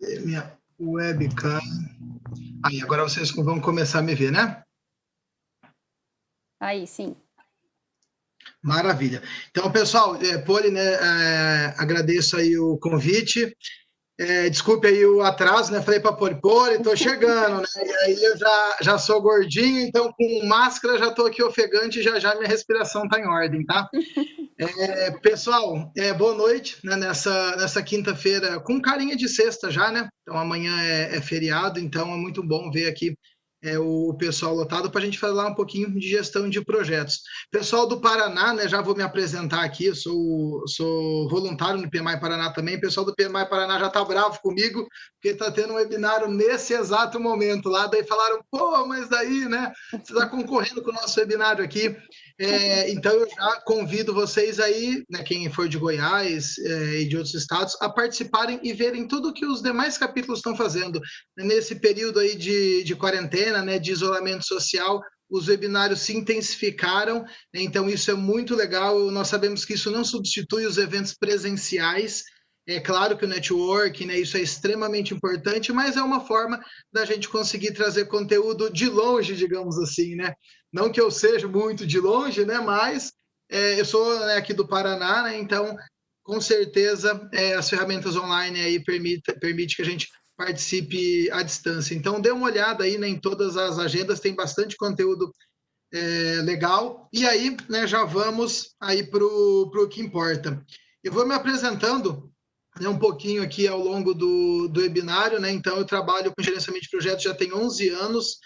Minha webcam. Aí, agora vocês vão começar a me ver, né? Aí, sim. Maravilha. Então, pessoal, Poli, né, agradeço aí o convite. Desculpe aí o atraso, né? Falei para Poli, tô chegando, né? E aí eu já sou gordinho, então com máscara já tô aqui ofegante e já minha respiração tá em ordem, tá? Pessoal, boa noite, né, nessa quinta-feira, com carinha de sexta já, né? Então amanhã é feriado, então é muito bom ver aqui o pessoal lotado para a gente falar um pouquinho de gestão de projetos. Pessoal do Paraná, né? Já vou me apresentar aqui, eu sou voluntário no PMI Paraná também. O pessoal do PMI Paraná já está bravo comigo, porque está tendo um webinário nesse exato momento lá. Daí falaram, pô, mas daí, né? Você está concorrendo com o nosso webinário aqui. Então eu já convido vocês aí, né, quem for de Goiás e de outros estados, a participarem e verem tudo que os demais capítulos estão fazendo. Nesse período aí de quarentena, né, de isolamento social, os webinários se intensificaram, né, então isso é muito legal. Nós sabemos que isso não substitui os eventos presenciais. É claro que o networking, né, isso é extremamente importante, mas é uma forma da gente conseguir trazer conteúdo de longe, digamos assim, né? Não que eu seja muito de longe, né? Mas eu sou, né, aqui do Paraná, né? Então, com certeza, as ferramentas online aí permite que a gente participe à distância. Então, dê uma olhada aí, né, em todas as agendas, tem bastante conteúdo legal. E aí, né, já vamos aí para o que importa. Eu vou me apresentando, né, um pouquinho aqui ao longo do webinário, né? Então, eu trabalho com gerenciamento de projetos já tem 11 anos.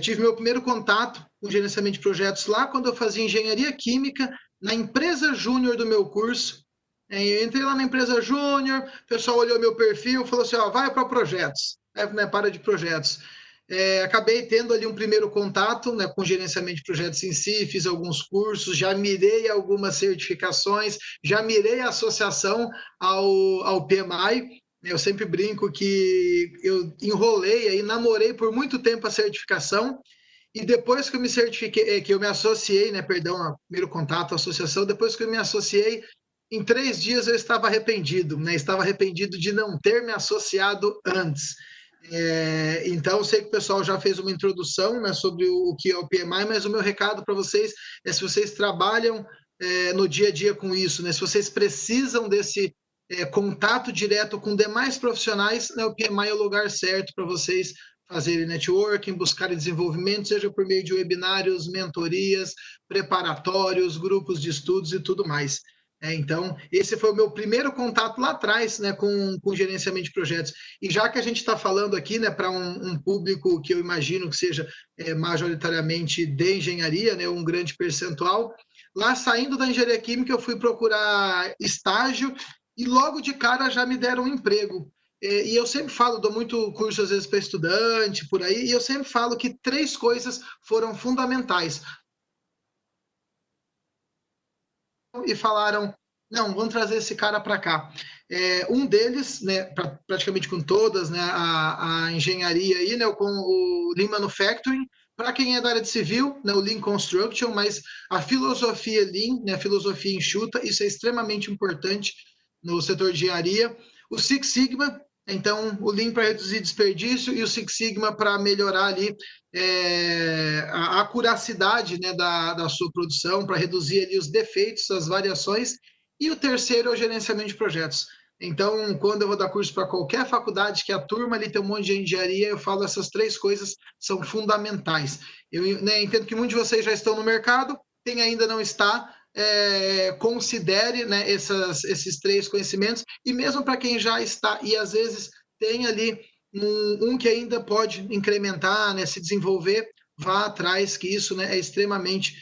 Tive meu primeiro contato com gerenciamento de projetos lá quando eu fazia engenharia química na empresa júnior do meu curso. Eu entrei lá na empresa júnior, o pessoal olhou meu perfil, falou assim, ó, vai para projetos, né, para de projetos. Acabei tendo ali um primeiro contato, né, com gerenciamento de projetos em si, fiz alguns cursos, já mirei algumas certificações, já mirei a associação ao PMI. Eu sempre brinco que eu enrolei aí, namorei por muito tempo a certificação, e depois que eu me certifiquei, que eu me associei, né, perdão, primeiro contato, a associação, depois que eu me associei, em 3 dias eu estava arrependido, né? Estava arrependido de não ter me associado antes. Então, eu sei que o pessoal já fez uma introdução, né, sobre o que é o PMI, mas o meu recado para vocês é: se vocês trabalham no dia a dia com isso, né, se vocês precisam desse contato direto com demais profissionais, né, o PMI é o lugar certo para vocês fazerem networking, buscarem desenvolvimento, seja por meio de webinários, mentorias, preparatórios, grupos de estudos e tudo mais. Então, esse foi o meu primeiro contato lá atrás, né, com gerenciamento de projetos. E já que a gente está falando aqui, né, para um público que eu imagino que seja majoritariamente de engenharia, né, um grande percentual, lá saindo da engenharia química eu fui procurar estágio e logo de cara já me deram um emprego. E eu sempre falo, dou muito curso às vezes para estudante, por aí, e eu sempre falo que 3 coisas foram fundamentais. E falaram, não, vamos trazer esse cara para cá. Um deles, né, praticamente com todas, né, a engenharia aí, né, com o Lean Manufacturing, para quem é da área de civil, né, o Lean Construction, mas a filosofia Lean, né, a filosofia enxuta, isso é extremamente importante no setor de engenharia. O Six Sigma, então o Lean para reduzir desperdício e o Six Sigma para melhorar ali a acuracidade, né, da sua produção, para reduzir ali os defeitos, as variações. E o terceiro é o gerenciamento de projetos. Então, quando eu vou dar curso para qualquer faculdade que a turma ali tem um monte de engenharia, eu falo essas 3 coisas são fundamentais. Eu, né, entendo que muitos de vocês já estão no mercado, quem ainda não está, considere, né, esses 3 conhecimentos, e mesmo para quem já está e às vezes tem ali um que ainda pode incrementar, né, se desenvolver, vá atrás, que isso, né, é extremamente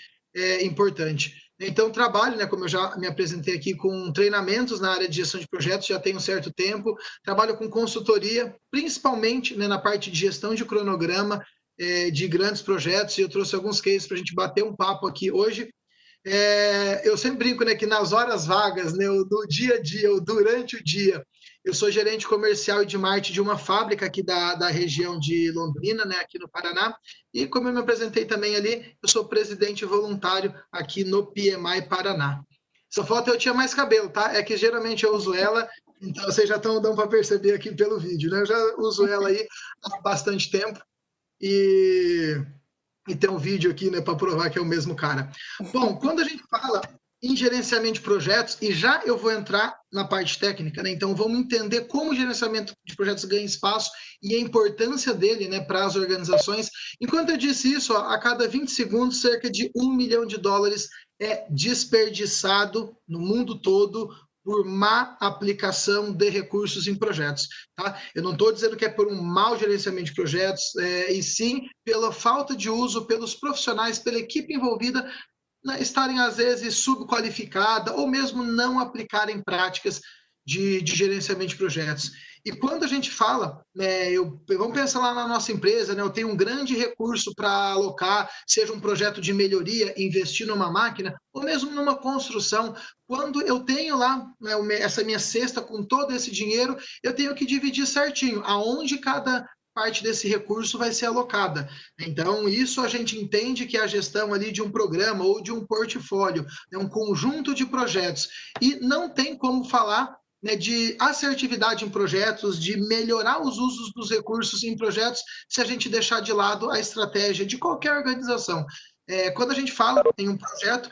importante. Então, trabalho, né, como eu já me apresentei aqui, com treinamentos na área de gestão de projetos, já tem um certo tempo, trabalho com consultoria, principalmente, né, na parte de gestão de cronograma, de grandes projetos, e eu trouxe alguns cases para a gente bater um papo aqui hoje. Eu sempre brinco, né, que nas horas vagas, né, no dia a dia, ou durante o dia, eu sou gerente comercial e de marketing de uma fábrica aqui da região de Londrina, né, aqui no Paraná, e como eu me apresentei também ali, eu sou presidente voluntário aqui no PMI Paraná. Essa foto eu tinha mais cabelo, tá? É que geralmente eu uso ela, então vocês já estão dando para perceber aqui pelo vídeo, né? Eu já uso ela aí há bastante tempo e tem um vídeo aqui, né, para provar que é o mesmo cara. Bom, quando a gente fala em gerenciamento de projetos, e já eu vou entrar na parte técnica, né? Então vamos entender como o gerenciamento de projetos ganha espaço e a importância dele, né, para as organizações. Enquanto eu disse isso, ó, a cada 20 segundos, cerca de US$ 1 milhão é desperdiçado no mundo todo por má aplicação de recursos em projetos. Tá? Eu não estou dizendo que é por um mau gerenciamento de projetos, e sim pela falta de uso pelos profissionais, pela equipe envolvida, né, estarem às vezes subqualificada ou mesmo não aplicarem práticas de gerenciamento de projetos. E quando a gente fala, né, vamos pensar lá na nossa empresa, né, eu tenho um grande recurso para alocar, seja um projeto de melhoria, investir numa máquina, ou mesmo numa construção. Quando eu tenho lá, né, essa minha cesta com todo esse dinheiro, eu tenho que dividir certinho aonde cada parte desse recurso vai ser alocada. Então, isso a gente entende que é a gestão ali de um programa ou de um portfólio, é um conjunto de projetos. E não tem como falar, né, de assertividade em projetos, de melhorar os usos dos recursos em projetos, se a gente deixar de lado a estratégia de qualquer organização. Quando a gente fala em um projeto,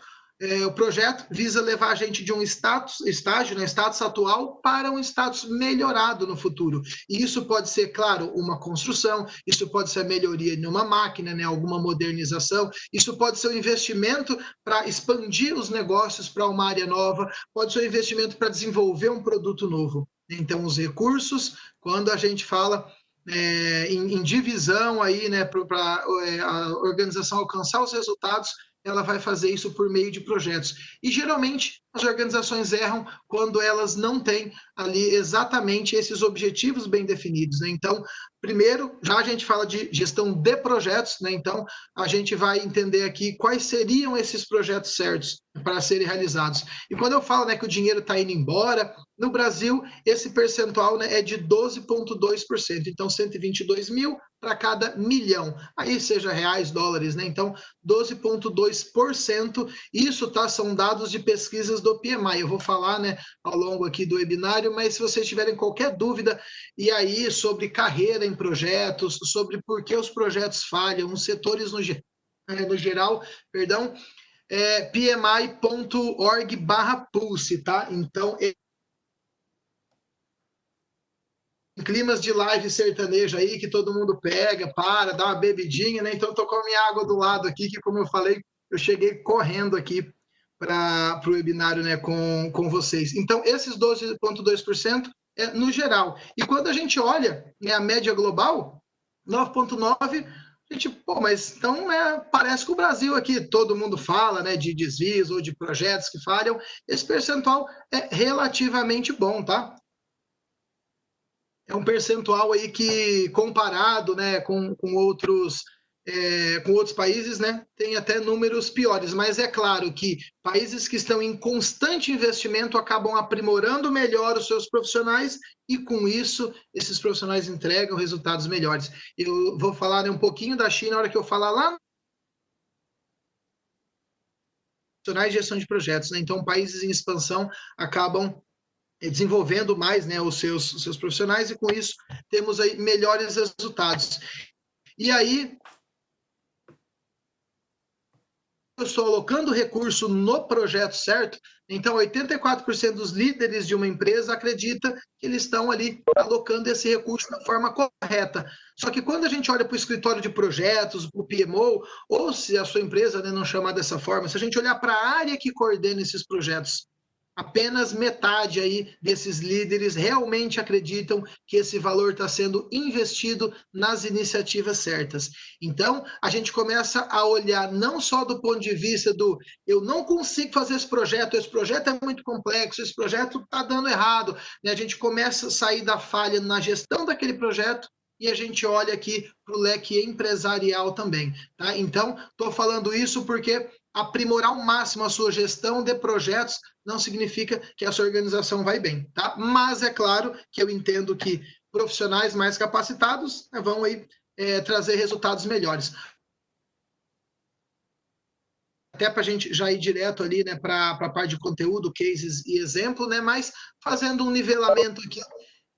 o projeto visa levar a gente de um estágio, né, status atual, para um status melhorado no futuro. E isso pode ser, claro, uma construção, isso pode ser a melhoria em uma máquina, né, alguma modernização, isso pode ser um investimento para expandir os negócios para uma área nova, pode ser um investimento para desenvolver um produto novo. Então, os recursos, quando a gente fala em divisão aí, né, para a organização alcançar os resultados, ela vai fazer isso por meio de projetos. E geralmente as organizações erram quando elas não têm ali exatamente esses objetivos bem definidos, né? Então, primeiro, já a gente fala de gestão de projetos, né? Então, a gente vai entender aqui quais seriam esses projetos certos para serem realizados. E quando eu falo, né, que o dinheiro está indo embora, no Brasil, esse percentual, né, é de 12,2%. Então, 122 mil para cada milhão. Aí seja reais, dólares, né? Então, 12,2%. Isso, tá? São dados de pesquisas do PMI. Eu vou falar, né, ao longo aqui do webinário, mas se vocês tiverem qualquer dúvida e aí sobre carreira em projetos, sobre por que os projetos falham, os setores no geral, perdão, pmi.org/pulse, tá? Então, climas de live sertaneja aí, que todo mundo pega, dá uma bebidinha, né? Então, eu tô com a minha água do lado aqui, que como eu falei, eu cheguei correndo aqui para o webinário, né, com vocês. Então, esses 12,2% é no geral. E quando a gente olha, né, a média global, 9,9%, a gente, mas então, né, parece que o Brasil aqui, todo mundo fala, né, de desvios ou de projetos que falham, esse percentual é relativamente bom, tá? É um percentual aí que, comparado, né, com outros países, né, tem até números piores, mas é claro que países que estão em constante investimento acabam aprimorando melhor os seus profissionais e, com isso, esses profissionais entregam resultados melhores. Eu vou falar, né, um pouquinho da China na hora que eu falar lá de gestão de projetos, né? Então, países em expansão acabam desenvolvendo mais, né, os seus profissionais, e com isso temos aí melhores resultados. E aí, eu estou alocando recurso no projeto certo, então 84% dos líderes de uma empresa acredita que eles estão ali alocando esse recurso da forma correta. Só que quando a gente olha para o escritório de projetos, para o PMO, ou se a sua empresa, né, não chamar dessa forma, se a gente olhar para a área que coordena esses projetos, apenas metade aí desses líderes realmente acreditam que esse valor está sendo investido nas iniciativas certas. Então, a gente começa a olhar não só do ponto de vista do eu não consigo fazer esse projeto é muito complexo, esse projeto está dando errado. A gente começa a sair da falha na gestão daquele projeto e a gente olha aqui para o leque empresarial também. Tá? Então, estou falando isso porque aprimorar ao máximo a sua gestão de projetos não significa que a sua organização vai bem, tá? Mas é claro que eu entendo que profissionais mais capacitados, né, vão aí trazer resultados melhores. até para a gente já ir direto ali, né, para a parte de conteúdo, cases e exemplo, né, mas fazendo um nivelamento aqui.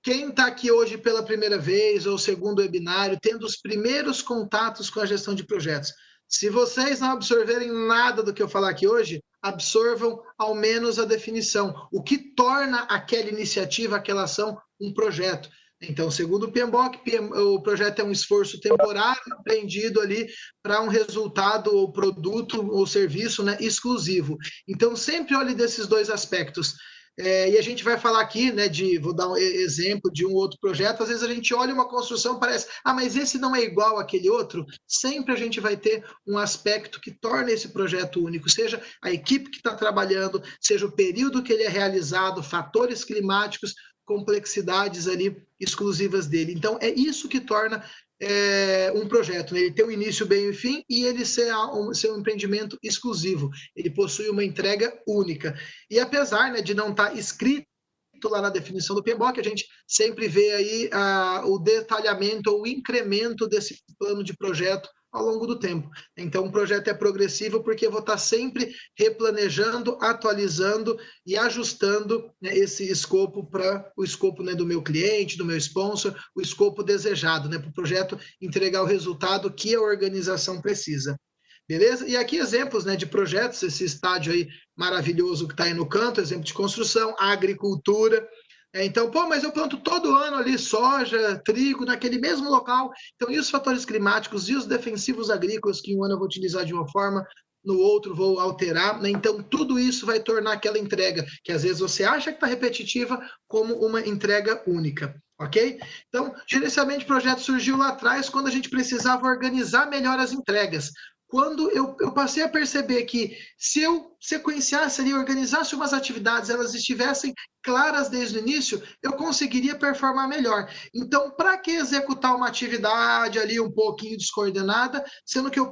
Quem está aqui hoje pela primeira vez ou segundo webinário, tendo os primeiros contatos com a gestão de projetos, se vocês não absorverem nada do que eu falar aqui hoje, absorvam ao menos a definição, o que torna aquela iniciativa, aquela ação, um projeto. Então, segundo o PMBOK, o projeto é um esforço temporário empreendido ali para um resultado ou produto ou serviço, né, exclusivo. Então, sempre olhe desses dois aspectos. E a gente vai falar aqui, né, vou dar um exemplo de um outro projeto, às vezes a gente olha uma construção e parece, mas esse não é igual àquele outro. Sempre a gente vai ter um aspecto que torna esse projeto único, seja a equipe que está trabalhando, seja o período que ele é realizado, fatores climáticos, complexidades ali exclusivas dele. Então, é isso que torna um projeto, né? Ele ter um início, meio e fim, e ele ser um empreendimento exclusivo. Ele possui uma entrega única. E apesar, né, de não estar escrito lá na definição do PMBOK, a gente sempre vê aí o detalhamento ou o incremento desse plano de projeto ao longo do tempo. Então, o projeto é progressivo porque eu vou estar sempre replanejando, atualizando e ajustando, né, esse escopo para o escopo, né, do meu cliente, do meu sponsor, o escopo desejado, né, para o projeto entregar o resultado que a organização precisa. Beleza? E aqui exemplos, né, de projetos, esse estádio aí maravilhoso que está aí no canto, exemplo de construção, agricultura. Então, mas eu planto todo ano ali soja, trigo, naquele mesmo local. Então, e os fatores climáticos e os defensivos agrícolas, que um ano eu vou utilizar de uma forma, no outro vou alterar, né? Então, tudo isso vai tornar aquela entrega, que às vezes você acha que está repetitiva, como uma entrega única. Ok? Então, gerenciamento de projetos surgiu lá atrás, quando a gente precisava organizar melhor as entregas. Quando eu passei a perceber que se eu sequenciasse ali, organizasse umas atividades, elas estivessem claras desde o início, eu conseguiria performar melhor. Então, para que executar uma atividade ali um pouquinho descoordenada, sendo que eu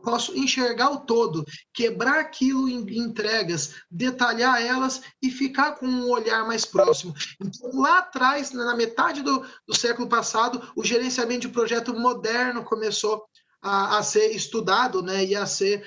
posso enxergar o todo, quebrar aquilo em entregas, detalhar elas e ficar com um olhar mais próximo. Então, lá atrás, na metade do século passado, o gerenciamento de projeto moderno começou a ser estudado, né, e a ser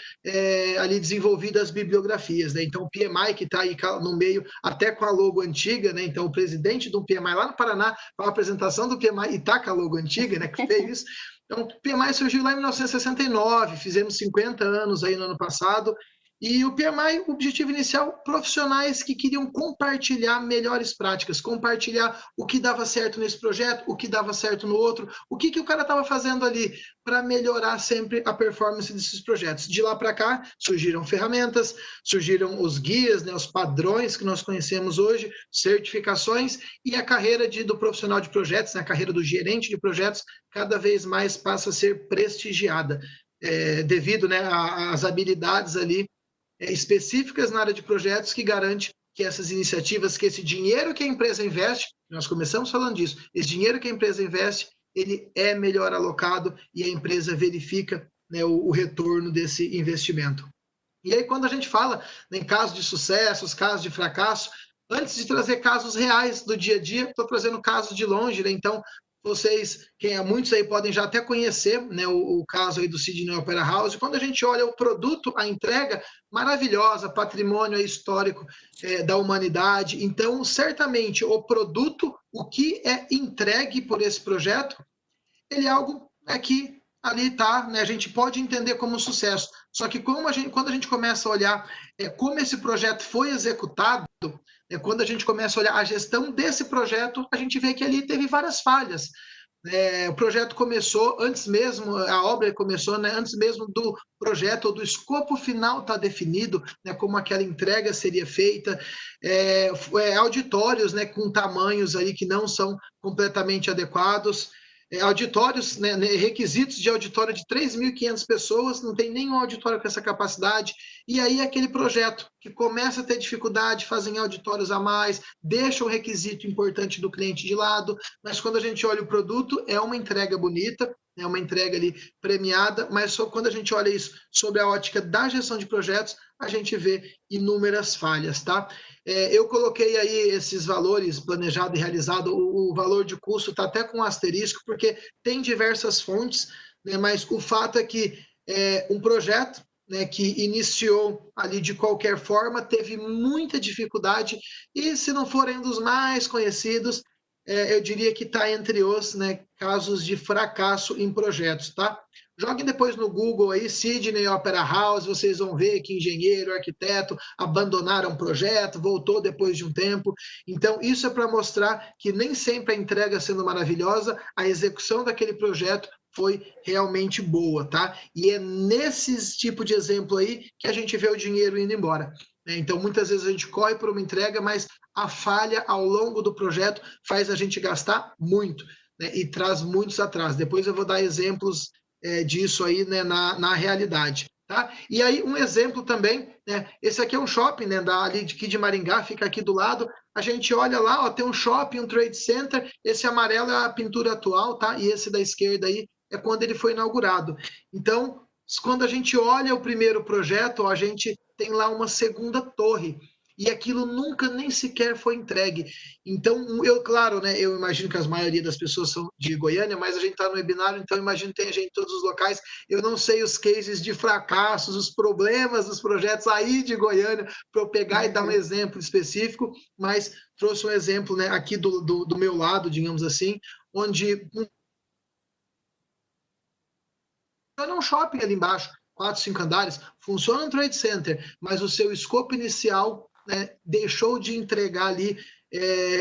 ali desenvolvidas as bibliografias, né? Então o PMI, que está aí no meio, até com a logo antiga, né? Então o presidente do PMI lá no Paraná, com a apresentação do PMI, e está com a logo antiga, né, que fez isso. Então o PMI surgiu lá em 1969, fizemos 50 anos aí no ano passado. E o PMI, o objetivo inicial, profissionais que queriam compartilhar melhores práticas, compartilhar o que dava certo nesse projeto, o que dava certo no outro, o que o cara estava fazendo ali para melhorar sempre a performance desses projetos. De lá para cá, surgiram ferramentas, surgiram os guias, né, os padrões que nós conhecemos hoje, certificações, e a carreira do profissional de projetos, né, a carreira do gerente de projetos, cada vez mais passa a ser prestigiada, devido, né, às habilidades ali específicas na área de projetos que garante que essas iniciativas, que esse dinheiro que a empresa investe, nós começamos falando disso, esse dinheiro que a empresa investe, ele é melhor alocado e a empresa verifica, né, o retorno desse investimento. E aí, quando a gente fala, né, em casos de sucesso, casos de fracasso, antes de trazer casos reais do dia a dia, estou trazendo casos de longe, né? Então, vocês, muitos aí podem já até conhecer, né, o caso aí do Sydney Opera House. Quando a gente olha o produto, a entrega, maravilhosa, patrimônio histórico da humanidade. Então, certamente, o produto, o que é entregue por esse projeto, ele é algo que ali está, né, a gente pode entender como sucesso. Só que quando a gente começa a olhar como esse projeto foi executado, quando a gente começa a olhar a gestão desse projeto, a gente vê que ali teve várias falhas. O projeto começou antes mesmo, a obra começou, né, antes mesmo do projeto ou do escopo final estar definido, né, como aquela entrega seria feita, auditórios, né, com tamanhos aí que não são completamente adequados, auditórios, né, requisitos de auditório de 3.500 pessoas, não tem nenhum auditório com essa capacidade, e aí aquele projeto que começa a ter dificuldade, fazem auditórios a mais, deixa um requisito importante do cliente de lado, mas quando a gente olha o produto, é uma entrega bonita, é uma entrega ali premiada, mas só quando a gente olha isso sob a ótica da gestão de projetos, a gente vê inúmeras falhas, tá? Eu coloquei aí esses valores planejado e realizado, o valor de custo está até com um asterisco, porque tem diversas fontes, né, mas o fato é que um projeto, né, que iniciou ali de qualquer forma, teve muita dificuldade, e se não forem um dos mais conhecidos, eu diria que está entre os, né, casos de fracasso em projetos, tá? Joguem depois no Google aí, Sydney Opera House, vocês vão ver que engenheiro, arquiteto abandonaram o projeto, voltou depois de um tempo. Então, isso é para mostrar que nem sempre a entrega sendo maravilhosa, a execução daquele projeto foi realmente boa, tá? E é nesses tipo de exemplo aí que a gente vê o dinheiro indo embora. Né? Então, muitas vezes a gente corre por uma entrega, mas a falha ao longo do projeto faz a gente gastar muito, né? E traz muitos atrasos. Depois eu vou dar exemplos disso aí, né, na realidade. Tá? E aí, um exemplo também, né? Esse aqui é um shopping, né, ali de Maringá, fica aqui do lado. A gente olha lá, ó, tem um shopping, um trade center. Esse amarelo é a pintura atual, tá? E esse da esquerda aí é quando ele foi inaugurado. Então, quando a gente olha o primeiro projeto, ó, a gente tem lá uma segunda torre. E aquilo nunca nem sequer foi entregue. Então, claro, né, eu imagino que a maioria das pessoas são de Goiânia, mas a gente está no webinar, então eu imagino que tem gente em todos os locais. Eu não sei os cases de fracassos, os problemas dos projetos aí de Goiânia, para eu pegar e dar um exemplo específico, mas trouxe um exemplo, né, aqui do meu lado, digamos assim, onde funciona um shopping ali embaixo, 4, 5 andares, funciona um trade center, mas o seu escopo inicial, né, deixou de entregar ali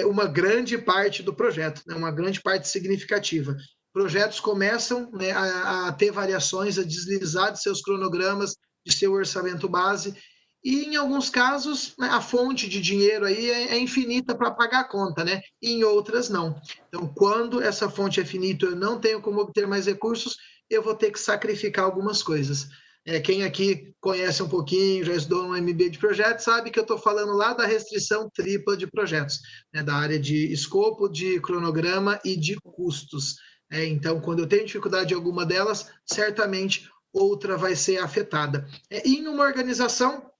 uma grande parte do projeto, né, uma grande parte significativa. Projetos começam, né, a ter variações, a deslizar de seus cronogramas, de seu orçamento base, e em alguns casos, né, a fonte de dinheiro aí é infinita para pagar a conta, né? E em outras não. Então, quando essa fonte é finita, eu não tenho como obter mais recursos, eu vou ter que sacrificar algumas coisas. Quem aqui conhece um pouquinho, já estudou um MBA de projetos, sabe que eu estou falando lá da restrição tripla de projetos, né, da área de escopo, de cronograma e de custos. Então, quando eu tenho dificuldade em alguma delas, certamente outra vai ser afetada. E em uma organização,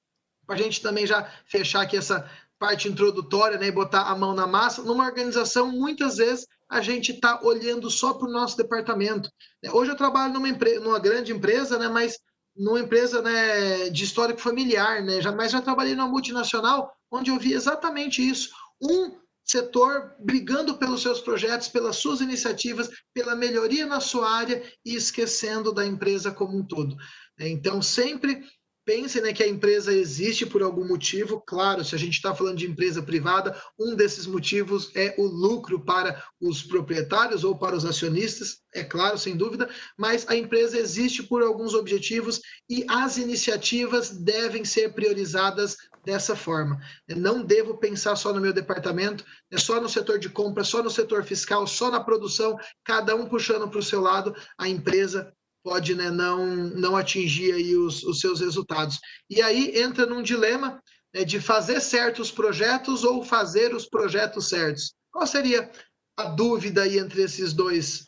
para a gente também já fechar aqui essa parte introdutória, né, e botar a mão na massa, numa organização, muitas vezes a gente está olhando só para o nosso departamento. Hoje eu trabalho numa grande empresa, né, mas numa empresa, né, de histórico familiar, né, mas já trabalhei numa multinacional, onde eu vi exatamente isso. Um setor brigando pelos seus projetos, pelas suas iniciativas, pela melhoria na sua área e esquecendo da empresa como um todo. Então, sempre pense, né, que a empresa existe por algum motivo. Claro, se a gente está falando de empresa privada, um desses motivos é o lucro para os proprietários ou para os acionistas, é claro, sem dúvida, mas a empresa existe por alguns objetivos e as iniciativas devem ser priorizadas dessa forma. Não devo pensar só no meu departamento, só no setor de compra, só no setor fiscal, só na produção, cada um puxando para o seu lado, a empresa pode, né, não atingir aí os seus resultados. E aí entra num dilema, né, de fazer certos projetos ou fazer os projetos certos. Qual seria a dúvida aí entre essas duas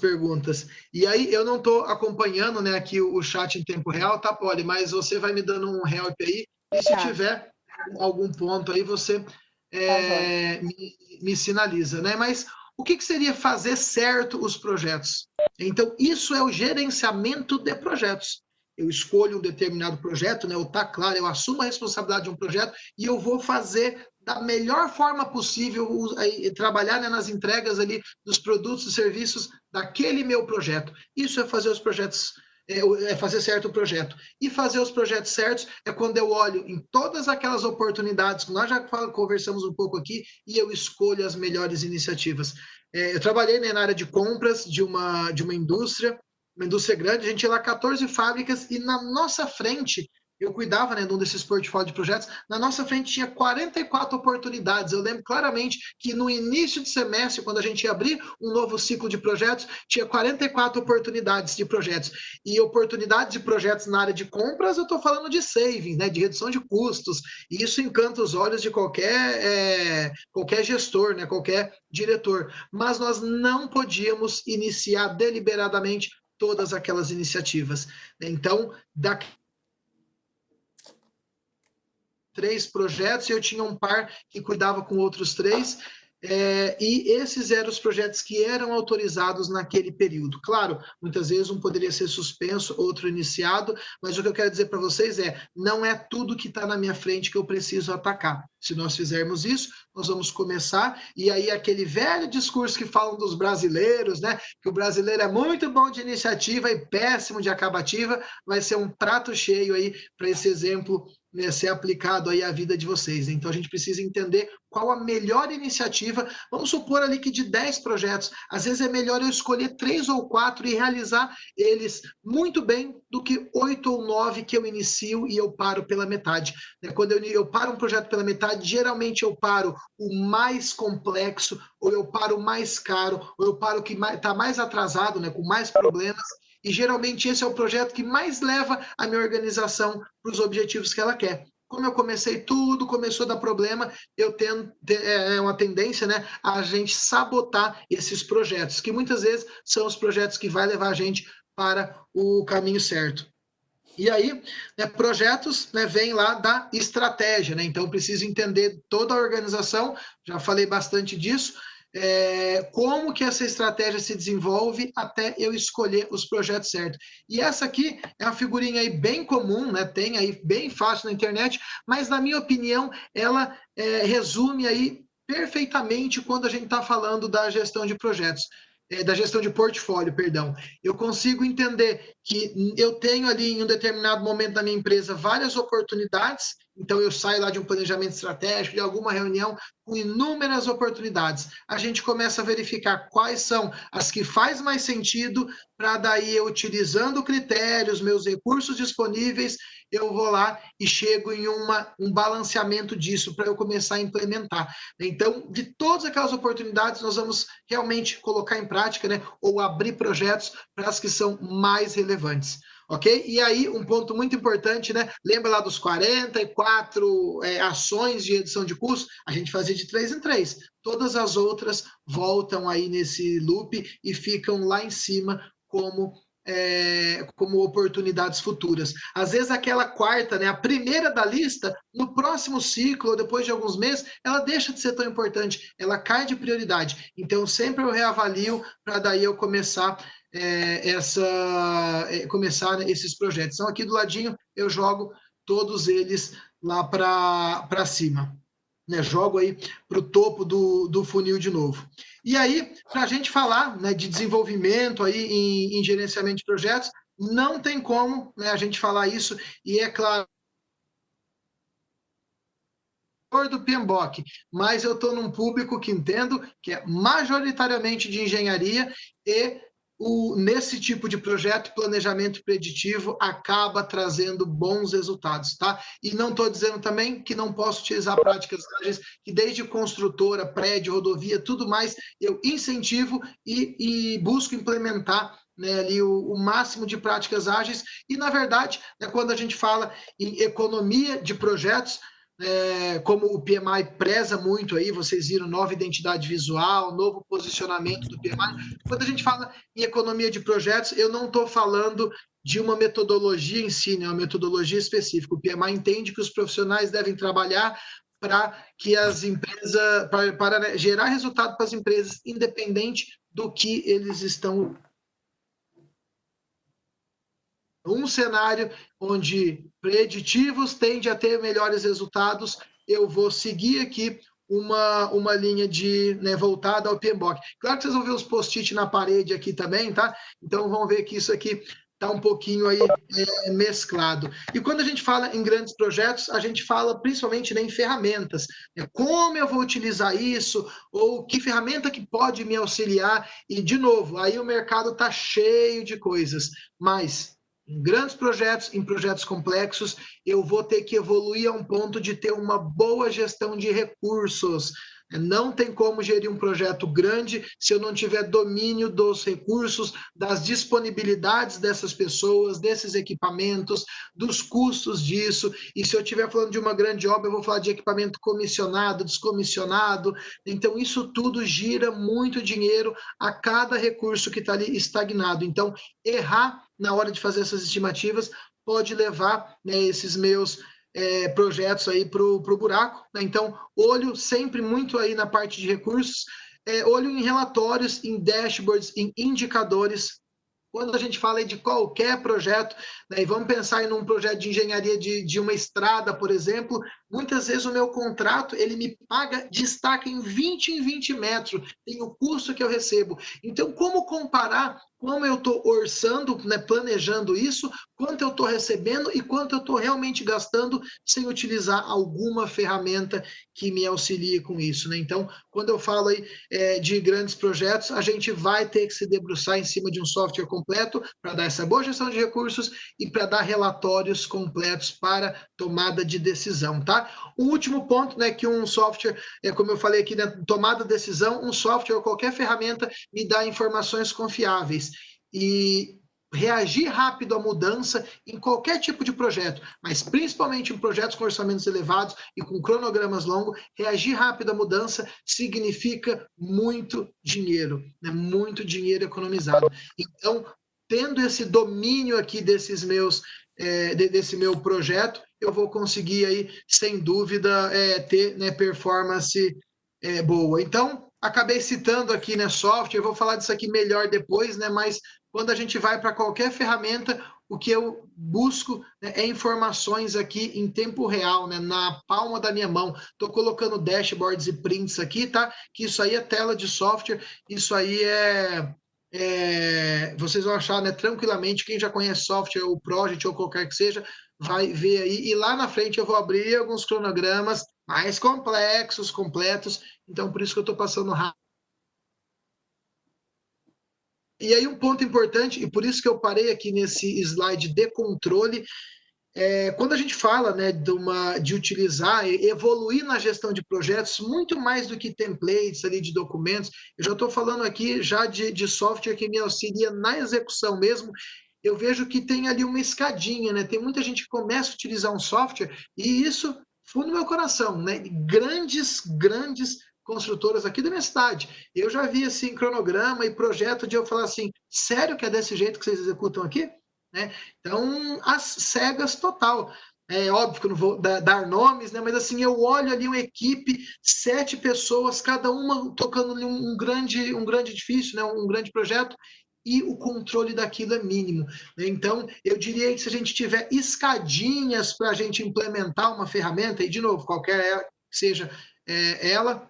perguntas? E aí eu não estou acompanhando, né, aqui o chat em tempo real, tá, Polly? Mas você vai me dando um help aí, e se tiver algum ponto aí, você me sinaliza, né? Mas o que seria fazer certo os projetos? Então, isso é o gerenciamento de projetos. Eu escolho um determinado projeto, né? Tá claro, eu assumo a responsabilidade de um projeto e eu vou fazer da melhor forma possível, trabalhar, né, nas entregas ali dos produtos e serviços daquele meu projeto. Isso é fazer os projetos, fazer certo o projeto. E fazer os projetos certos é quando eu olho em todas aquelas oportunidades que nós já conversamos um pouco aqui e eu escolho as melhores iniciativas. Eu trabalhei, né, na área de compras de uma indústria grande, a gente tinha lá 14 fábricas e na nossa frente eu cuidava, né, de um desses portfólios de projetos, na nossa frente tinha 44 oportunidades. Eu lembro claramente que no início de semestre, quando a gente ia abrir um novo ciclo de projetos, tinha 44 oportunidades de projetos. E oportunidades de projetos na área de compras, eu estou falando de savings, né, de redução de custos, e isso encanta os olhos de qualquer gestor, né, qualquer diretor. Mas nós não podíamos iniciar deliberadamente todas aquelas iniciativas. Então, 3 projetos e eu tinha um par que cuidava com outros 3. e esses eram os projetos que eram autorizados naquele período. Claro, muitas vezes um poderia ser suspenso, outro iniciado, mas o que eu quero dizer para vocês não é tudo que está na minha frente que eu preciso atacar. Se nós fizermos isso, nós vamos começar, e aí aquele velho discurso que falam dos brasileiros, né, que o brasileiro é muito bom de iniciativa e péssimo de acabativa, vai ser um prato cheio aí para esse exemplo, né, ser aplicado aí à vida de vocês. Então a gente precisa entender qual a melhor iniciativa. Vamos supor ali que de 10 projetos, às vezes é melhor eu escolher 3 ou 4 e realizar eles muito bem do que 8 ou 9 que eu inicio e eu paro pela metade. Quando eu paro um projeto pela metade, geralmente eu paro o mais complexo, ou eu paro o mais caro, ou eu paro o que está mais atrasado, né, com mais problemas, e geralmente esse é o projeto que mais leva a minha organização para os objetivos que ela quer. Como eu comecei tudo, começou a dar problema, eu tenho uma tendência, né, a gente sabotar esses projetos, que muitas vezes são os projetos que vai levar a gente para o caminho certo. E aí, né, projetos, né, vem lá da estratégia, né? Então, preciso entender toda a organização, já falei bastante disso, como que essa estratégia se desenvolve até eu escolher os projetos certos. E essa aqui é uma figurinha aí bem comum, né? Tem aí bem fácil na internet, mas na minha opinião, ela resume aí perfeitamente quando a gente está falando da gestão de projetos. Da gestão de portfólio, perdão. Eu consigo entender que eu tenho ali em um determinado momento da minha empresa várias oportunidades, então eu saio lá de um planejamento estratégico, de alguma reunião com inúmeras oportunidades. A gente começa a verificar quais são as que faz mais sentido, para daí eu utilizando critérios, meus recursos disponíveis, eu vou lá e chego em um balanceamento disso para eu começar a implementar. Então, de todas aquelas oportunidades, nós vamos realmente colocar em prática, né, ou abrir projetos para as que são mais relevantes. Ok? E aí, um ponto muito importante, né? Lembra lá dos 44 ações de redução de custos? A gente fazia de 3 em 3. Todas as outras voltam aí nesse loop e ficam lá em cima como oportunidades futuras. Às vezes aquela quarta, né, a primeira da lista, no próximo ciclo, ou depois de alguns meses, ela deixa de ser tão importante, ela cai de prioridade. Então, sempre eu reavalio para daí eu começar começar esses projetos. Então, aqui do ladinho, eu jogo todos eles lá para cima. Né, jogo aí para o topo do funil de novo. E aí, para a gente falar, né, de desenvolvimento aí em gerenciamento de projetos, não tem como, né, a gente falar isso, e é claro, do PMBOK, mas eu estou num público que entendo que é majoritariamente de engenharia e nesse tipo de projeto, planejamento preditivo acaba trazendo bons resultados, tá? E não estou dizendo também que não posso utilizar práticas ágeis, que desde construtora, prédio, rodovia, tudo mais, eu incentivo e busco implementar, né, ali o máximo de práticas ágeis. E, na verdade, né, quando a gente fala em economia de projetos, como o PMI preza muito aí, vocês viram nova identidade visual, novo posicionamento do PMI. Quando a gente fala em economia de projetos, eu não estou falando de uma metodologia em si, né, uma metodologia específica. O PMI entende que os profissionais devem trabalhar para que as empresas, para gerar resultado para as empresas, independente do que eles estão. Um cenário onde preditivos tende a ter melhores resultados, eu vou seguir aqui uma linha de, né, voltada ao PMBOK. Claro que vocês vão ver os post-it na parede aqui também, tá? Então vão ver que isso aqui está um pouquinho aí mesclado. E quando a gente fala em grandes projetos, a gente fala principalmente, né, em ferramentas. Como eu vou utilizar isso, ou que ferramenta que pode me auxiliar. E, de novo, aí o mercado está cheio de coisas, mas em grandes projetos, em projetos complexos, eu vou ter que evoluir a um ponto de ter uma boa gestão de recursos. Não tem como gerir um projeto grande se eu não tiver domínio dos recursos, das disponibilidades dessas pessoas, desses equipamentos, dos custos disso. E se eu estiver falando de uma grande obra, eu vou falar de equipamento comissionado, descomissionado. Então, isso tudo gira muito dinheiro a cada recurso que está ali estagnado. Então, errar na hora de fazer essas estimativas pode levar, né, esses meus projetos aí para o buraco, né? Então, olho sempre muito aí na parte de recursos, olho em relatórios, em dashboards, em indicadores. Quando a gente fala aí de qualquer projeto, né, e vamos pensar em um projeto de engenharia de uma estrada, por exemplo, muitas vezes o meu contrato, ele me paga destaque em 20 metros, tem o custo que eu recebo. Então, como comparar como eu estou orçando, né, planejando isso, quanto eu estou recebendo e quanto eu estou realmente gastando sem utilizar alguma ferramenta que me auxilie com isso, né? Então, quando eu falo aí de grandes projetos, a gente vai ter que se debruçar em cima de um software completo para dar essa boa gestão de recursos e para dar relatórios completos para tomada de decisão, tá? O último ponto, né, que um software, como eu falei aqui, né, tomada de decisão, um software ou qualquer ferramenta me dá informações confiáveis. E reagir rápido à mudança em qualquer tipo de projeto, mas principalmente em projetos com orçamentos elevados e com cronogramas longos, reagir rápido à mudança significa muito dinheiro, né? Muito dinheiro economizado. Então, tendo esse domínio aqui desse meu projeto, eu vou conseguir aí, sem dúvida, ter, né, performance boa. Então, acabei citando aqui, né, software, eu vou falar disso aqui melhor depois, né, mas quando a gente vai para qualquer ferramenta, o que eu busco, né, é informações aqui em tempo real, né, na palma da minha mão. Estou colocando dashboards e prints aqui, tá? Que isso aí é tela de software, isso aí vocês vão achar, né, tranquilamente, quem já conhece software ou project ou qualquer que seja, vai ver aí, e lá na frente eu vou abrir alguns cronogramas mais complexos, completos, então por isso que eu estou passando rápido. E aí um ponto importante, e por isso que eu parei aqui nesse slide de controle, quando a gente fala, né, de utilizar, evoluir na gestão de projetos, muito mais do que templates ali de documentos, eu já estou falando aqui já de software que me auxilia na execução mesmo. Eu vejo que tem ali uma escadinha, né? Tem muita gente que começa a utilizar um software e isso fundo no meu coração, né? Grandes construtoras aqui da minha cidade. Eu já vi assim cronograma e projeto de eu falar assim, sério que é desse jeito que vocês executam aqui? Né? Então, as cegas total. É óbvio que eu não vou dar nomes, né? Mas assim, eu olho ali uma equipe, 7 pessoas, cada uma tocando ali um grande edifício, né? Um grande projeto, e o controle daquilo é mínimo. Né? Então, eu diria que se a gente tiver escadinhas para a gente implementar uma ferramenta, e de novo, qualquer seja ela,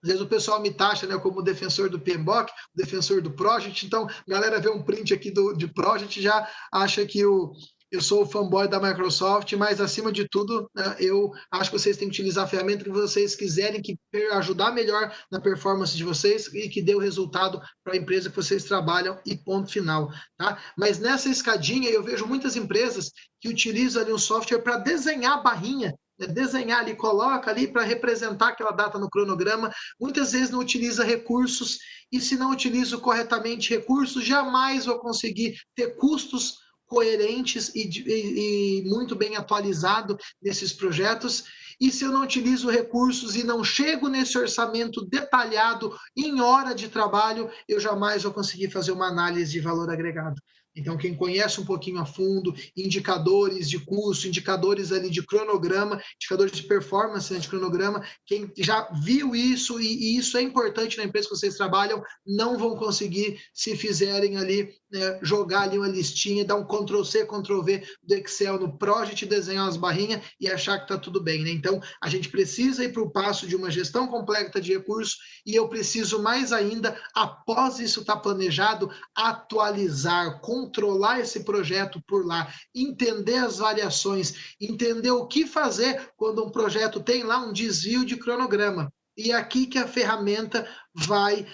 às vezes o pessoal me taxa, né, como defensor do PMBOK, defensor do Project, então a galera vê um print aqui de Project já acha que eu sou o fanboy da Microsoft, mas acima de tudo, né, eu acho que vocês têm que utilizar a ferramenta que vocês quiserem, que ajudar melhor na performance de vocês e que dê o resultado para a empresa que vocês trabalham e ponto final. Tá? Mas nessa escadinha eu vejo muitas empresas que utilizam ali um software para desenhar a barrinha, desenhar ali, coloca ali para representar aquela data no cronograma, muitas vezes não utiliza recursos, e se não utilizo corretamente recursos, jamais vou conseguir ter custos coerentes e muito bem atualizado nesses projetos. E se eu não utilizo recursos e não chego nesse orçamento detalhado em hora de trabalho, eu jamais vou conseguir fazer uma análise de valor agregado. Então, quem conhece um pouquinho a fundo, indicadores de custo, indicadores ali de cronograma, indicadores de performance, né, de cronograma, quem já viu isso, e isso é importante na empresa que vocês trabalham, não vão conseguir se fizerem ali, né, jogar ali uma listinha, dar um Ctrl+C, Ctrl+V do Excel no Project, desenhar umas barrinhas e achar que está tudo bem. Né? Então, a gente precisa ir para o passo de uma gestão completa de recursos, e eu preciso mais ainda, após isso estar planejado, atualizar, controlar esse projeto por lá, entender as variações, entender o que fazer quando um projeto tem lá um desvio de cronograma. E é aqui que a ferramenta vai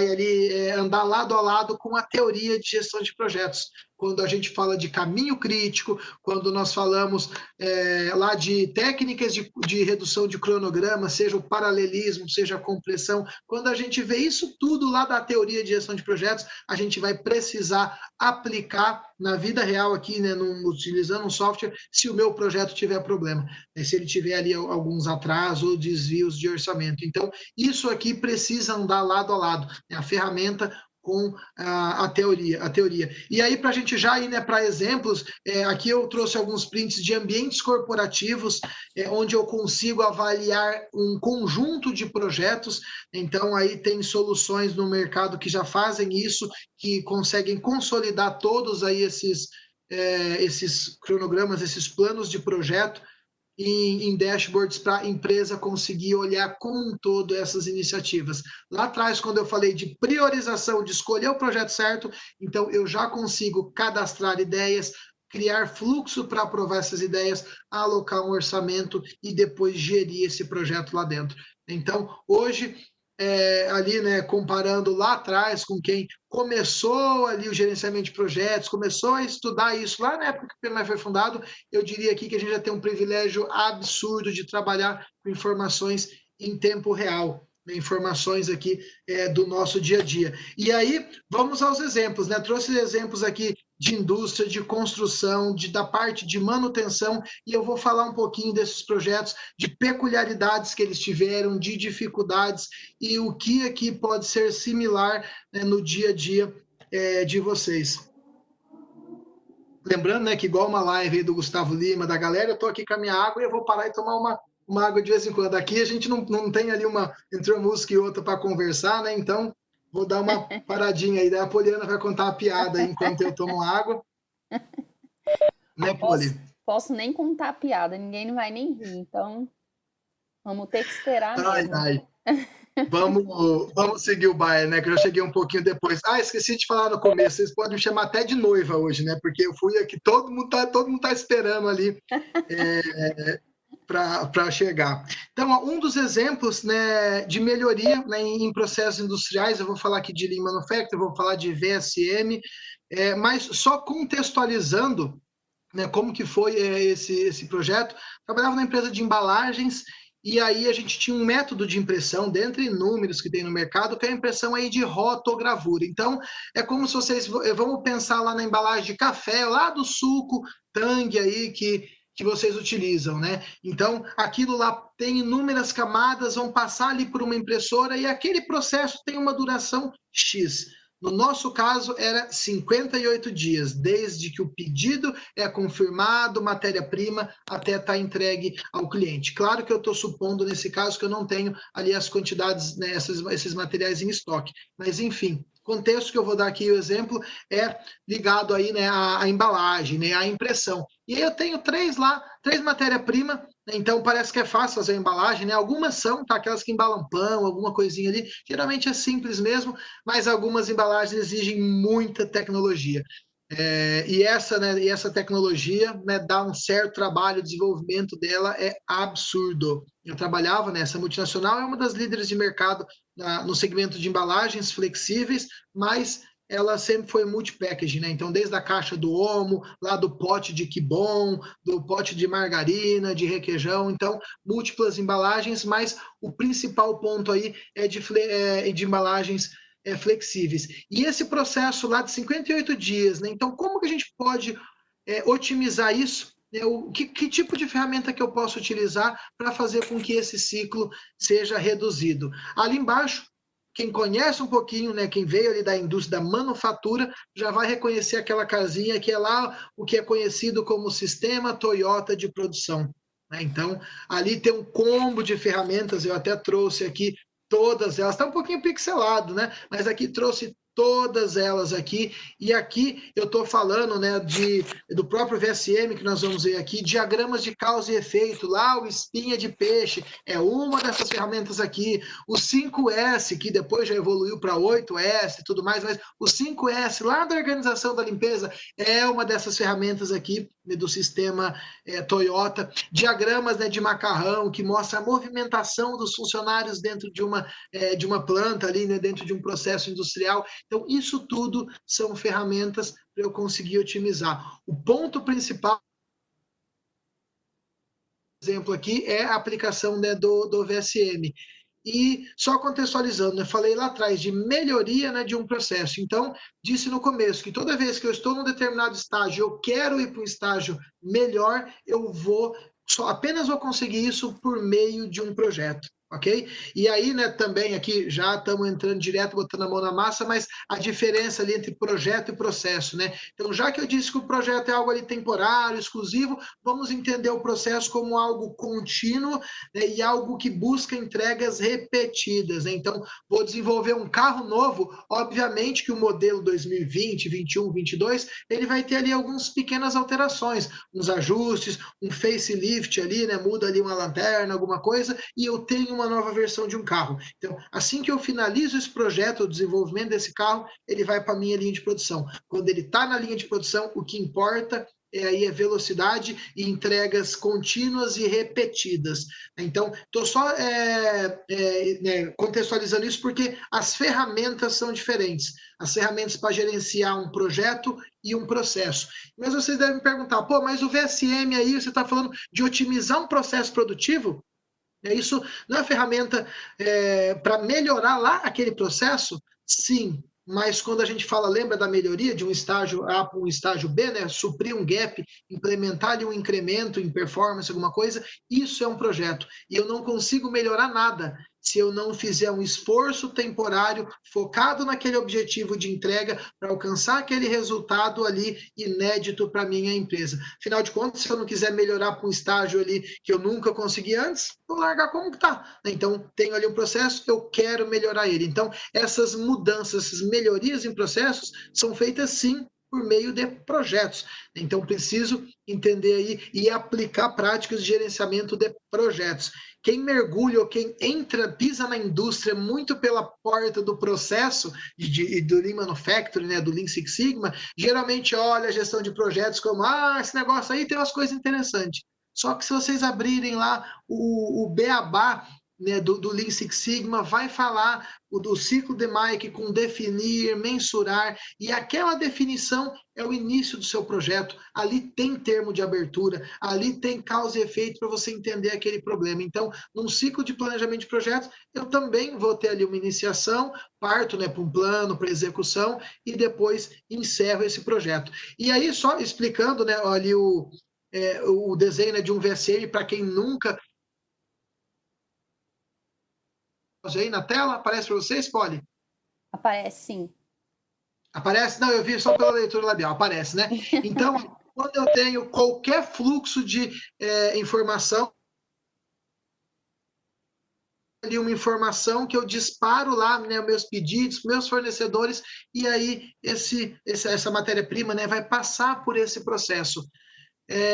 ali andar lado a lado com a teoria de gestão de projetos. Quando a gente fala de caminho crítico, quando nós falamos lá de técnicas de redução de cronograma, seja o paralelismo, seja a compressão, quando a gente vê isso tudo lá da teoria de gestão de projetos, a gente vai precisar aplicar na vida real aqui, né, utilizando um software, se o meu projeto tiver problema, né, se ele tiver ali alguns atrasos ou desvios de orçamento. Então, isso aqui precisa andar lado a lado, né, a ferramenta com a teoria. E aí, para a gente já ir, né, para exemplos, aqui eu trouxe alguns prints de ambientes corporativos, onde eu consigo avaliar um conjunto de projetos. Então, aí tem soluções no mercado que já fazem isso, que conseguem consolidar todos aí esses cronogramas, esses planos de projeto, em dashboards para a empresa conseguir olhar como um todo essas iniciativas. Lá atrás, quando eu falei de priorização, de escolher o projeto certo, então eu já consigo cadastrar ideias, criar fluxo para aprovar essas ideias, alocar um orçamento e depois gerir esse projeto lá dentro. Então, hoje, ali, né, comparando lá atrás com quem começou ali o gerenciamento de projetos, começou a estudar isso lá na época que o PMI foi fundado, eu diria aqui que a gente já tem um privilégio absurdo de trabalhar com informações em tempo real, né, informações aqui do nosso dia a dia. E aí, vamos aos exemplos, né? Trouxe exemplos aqui de indústria, de construção, da parte de manutenção, e eu vou falar um pouquinho desses projetos, de peculiaridades que eles tiveram, de dificuldades, e o que aqui pode ser similar, né, no dia a dia de vocês. Lembrando, né, que igual uma live aí do Gustavo Lima, da galera, eu estou aqui com a minha água e eu vou parar e tomar uma água de vez em quando. Aqui a gente não tem ali entre uma música e outra para conversar, né? Então, vou dar uma paradinha aí. Daí a Poliana vai contar a piada aí enquanto eu tomo água. Né, Poli? Posso nem contar a piada, ninguém não vai nem rir, então vamos ter que esperar mesmo. Ai. Vamos seguir o baile, né? Que eu já cheguei um pouquinho depois. Esqueci de falar no começo. Vocês podem me chamar até de noiva hoje, né? Porque eu fui aqui, todo mundo tá esperando ali para chegar. Então, um dos exemplos, né, de melhoria, né, em processos industriais, eu vou falar aqui de Lean Manufacturing, vou falar de VSM, mas só contextualizando, né, como que foi esse projeto. Trabalhava na empresa de embalagens. E aí a gente tinha um método de impressão, dentre inúmeros que tem no mercado, que é a impressão aí de rotogravura. Então, é como se vocês, vamos pensar lá na embalagem de café, lá do suco, Tang aí, que vocês utilizam, né? Então, aquilo lá tem inúmeras camadas, vão passar ali por uma impressora e aquele processo tem uma duração X. No nosso caso, era 58 dias, desde que o pedido é confirmado, matéria-prima, até estar entregue ao cliente. Claro que eu estou supondo, nesse caso, que eu não tenho ali as quantidades, né, esses materiais em estoque. Mas, enfim, o contexto que eu vou dar aqui, o exemplo, é ligado aí, né, à embalagem, né, à impressão. E aí eu tenho três matérias-primas, então parece que é fácil fazer a embalagem, né? Algumas são, tá? Aquelas que embalam pão, alguma coisinha ali, geralmente é simples mesmo, mas algumas embalagens exigem muita tecnologia. E essa tecnologia, né, dá um certo trabalho, o desenvolvimento dela é absurdo. Eu trabalhava nessa multinacional, é uma das líderes de mercado no segmento de embalagens flexíveis, mas ela sempre foi multi-packaging, né? Então, desde a caixa do Omo, lá do pote de Kibon, do pote de margarina, de requeijão, então, múltiplas embalagens, mas o principal ponto aí é de embalagens flexíveis. E esse processo lá de 58 dias, né? Então, como que a gente pode otimizar isso? Que tipo de ferramenta que eu posso utilizar para fazer com que esse ciclo seja reduzido? Ali embaixo, quem conhece um pouquinho, né, quem veio ali da indústria da manufatura, já vai reconhecer aquela casinha que é lá o que é conhecido como sistema Toyota de produção. Né? Então, ali tem um combo de ferramentas, eu até trouxe aqui todas elas, está um pouquinho pixelado, né? Mas aqui trouxe todas elas aqui, e aqui eu estou falando, né, do próprio VSM, que nós vamos ver aqui, diagramas de causa e efeito, lá o espinha de peixe, é uma dessas ferramentas aqui, o 5S, que depois já evoluiu para 8S e tudo mais, mas o 5S, lá da organização da limpeza, é uma dessas ferramentas aqui, né, do sistema Toyota, diagramas, né, de macarrão, que mostra a movimentação dos funcionários dentro de uma planta ali, né, dentro de um processo industrial. Então, isso tudo são ferramentas para eu conseguir otimizar. O ponto principal, por exemplo, aqui é a aplicação, né, do VSM. E só contextualizando, né, falei lá atrás de melhoria, né, de um processo. Então, disse no começo que toda vez que eu estou num determinado estágio, eu quero ir para um estágio melhor, apenas vou conseguir isso por meio de um projeto. ok? E aí, né, também aqui já estamos entrando direto, botando a mão na massa, mas a diferença ali entre projeto e processo, né? Então, já que eu disse que o projeto é algo ali temporário, exclusivo, vamos entender o processo como algo contínuo, né, e algo que busca entregas repetidas, né? Então, vou desenvolver um carro novo, obviamente que o modelo 2020, 21, 22, ele vai ter ali algumas pequenas alterações, uns ajustes, um facelift ali, né? Muda ali uma lanterna, alguma coisa, e eu tenho uma nova versão de um carro. Então, assim que eu finalizo esse projeto, o desenvolvimento desse carro, ele vai para a minha linha de produção. Quando ele está na linha de produção, o que importa aí é velocidade e entregas contínuas e repetidas. Então, estou só contextualizando isso porque as ferramentas são diferentes. As ferramentas para gerenciar um projeto e um processo. Mas vocês devem me perguntar, pô, mas o VSM aí, você está falando de otimizar um processo produtivo? Isso não é ferramenta para melhorar lá aquele processo? Sim, mas quando a gente fala, lembra da melhoria de um estágio A para um estágio B, né? Suprir um gap, implementar ali um incremento em performance, alguma coisa, isso é um projeto. E eu não consigo melhorar nada se eu não fizer um esforço temporário focado naquele objetivo de entrega para alcançar aquele resultado ali inédito para minha empresa. Afinal de contas, se eu não quiser melhorar para um estágio ali que eu nunca consegui antes, vou largar como que está. Então, tenho ali um processo, eu quero melhorar ele. Então, essas mudanças, essas melhorias em processos são feitas sim por meio de projetos. Então, preciso entender aí e aplicar práticas de gerenciamento de projetos. Quem mergulha ou quem entra, pisa na indústria muito pela porta do processo do Lean Manufacturing, né, do Lean Six Sigma, geralmente olha a gestão de projetos como, esse negócio aí tem umas coisas interessantes. Só que se vocês abrirem lá o Beabá, né, do Lean Six Sigma, vai falar do ciclo de Mike com definir, mensurar, e aquela definição é o início do seu projeto. Ali tem termo de abertura, ali tem causa e efeito para você entender aquele problema. Então, num ciclo de planejamento de projetos, eu também vou ter ali uma iniciação, parto, né, para um plano, para execução, e depois encerro esse projeto. E aí, só explicando, né, ali o desenho, né, de um VSM, para quem nunca aí na tela, aparece para vocês, Polly? Aparece, sim. Aparece? Não, eu vi só pela leitura labial, aparece, né? Então, quando eu tenho qualquer fluxo de informação, ali uma informação que eu disparo lá, né, meus pedidos, meus fornecedores, e aí essa matéria-prima, né, vai passar por esse processo.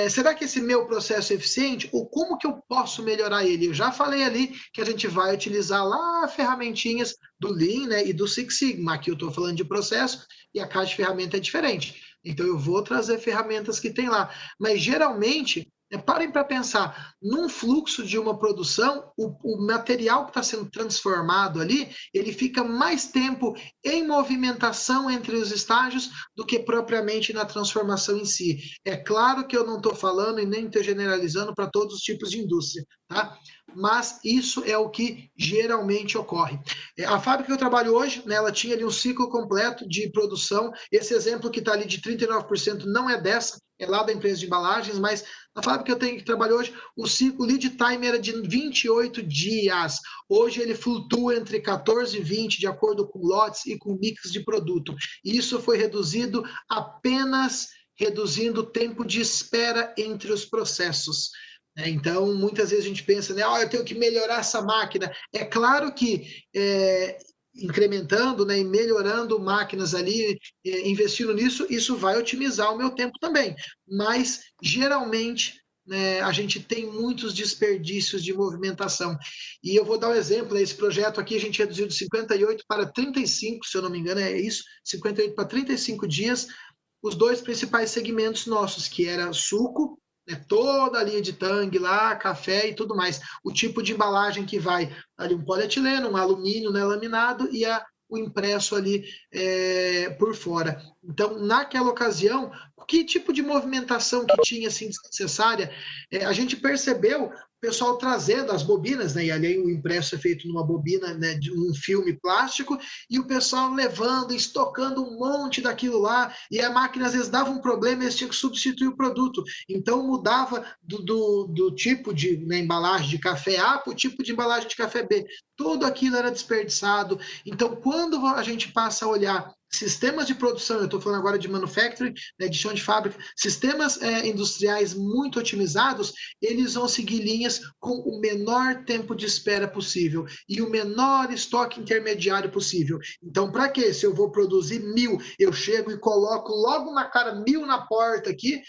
Será que esse meu processo é eficiente? Ou como que eu posso melhorar ele? Eu já falei ali que a gente vai utilizar lá ferramentinhas do Lean, né, e do Six Sigma. Aqui eu estou falando de processo e a caixa de ferramenta é diferente. Então eu vou trazer ferramentas que tem lá. Mas geralmente, parem para pensar, num fluxo de uma produção, o material que está sendo transformado ali, ele fica mais tempo em movimentação entre os estágios do que propriamente na transformação em si. É claro que eu não estou falando e nem estou generalizando para todos os tipos de indústria, tá? Mas isso é o que geralmente ocorre. A fábrica que eu trabalho hoje, né, ela tinha ali um ciclo completo de produção. Esse exemplo que está ali de 39% não é dessa, é lá da empresa de embalagens, mas na fábrica que eu tenho que trabalhar hoje, o lead time era de 28 dias. Hoje ele flutua entre 14 e 20, de acordo com lotes e com mix de produto. Isso foi reduzido apenas reduzindo o tempo de espera entre os processos. Então, muitas vezes a gente pensa, né, eu tenho que melhorar essa máquina. É claro que incrementando, né, e melhorando máquinas ali, investindo nisso, isso vai otimizar o meu tempo também. Mas, geralmente, né, a gente tem muitos desperdícios de movimentação. E eu vou dar um exemplo, esse projeto aqui a gente reduziu de 58 para 35, se eu não me engano, é isso, 58 para 35 dias, os dois principais segmentos nossos, que era suco, né, toda a linha de tangue lá, café e tudo mais. O tipo de embalagem que vai ali um polietileno, um alumínio, né, laminado e o impresso ali por fora. Então, naquela ocasião, que tipo de movimentação que tinha assim, desnecessária? A gente percebeu o pessoal trazendo as bobinas, né? E ali o impresso é feito numa bobina, né, de um filme plástico, e o pessoal levando, estocando um monte daquilo lá, e a máquina às vezes dava um problema e eles tinham que substituir o produto. Então mudava do tipo de, né, embalagem de café A para o tipo de embalagem de café B. Tudo aquilo era desperdiçado. Então, quando a gente passa a olhar sistemas de produção, eu estou falando agora de manufacturing, né, de chão de fábrica, sistemas industriais muito otimizados, eles vão seguir linhas com o menor tempo de espera possível e o menor estoque intermediário possível. Então, para quê? Se eu vou produzir 1.000, eu chego e coloco logo na cara 1.000 na porta aqui,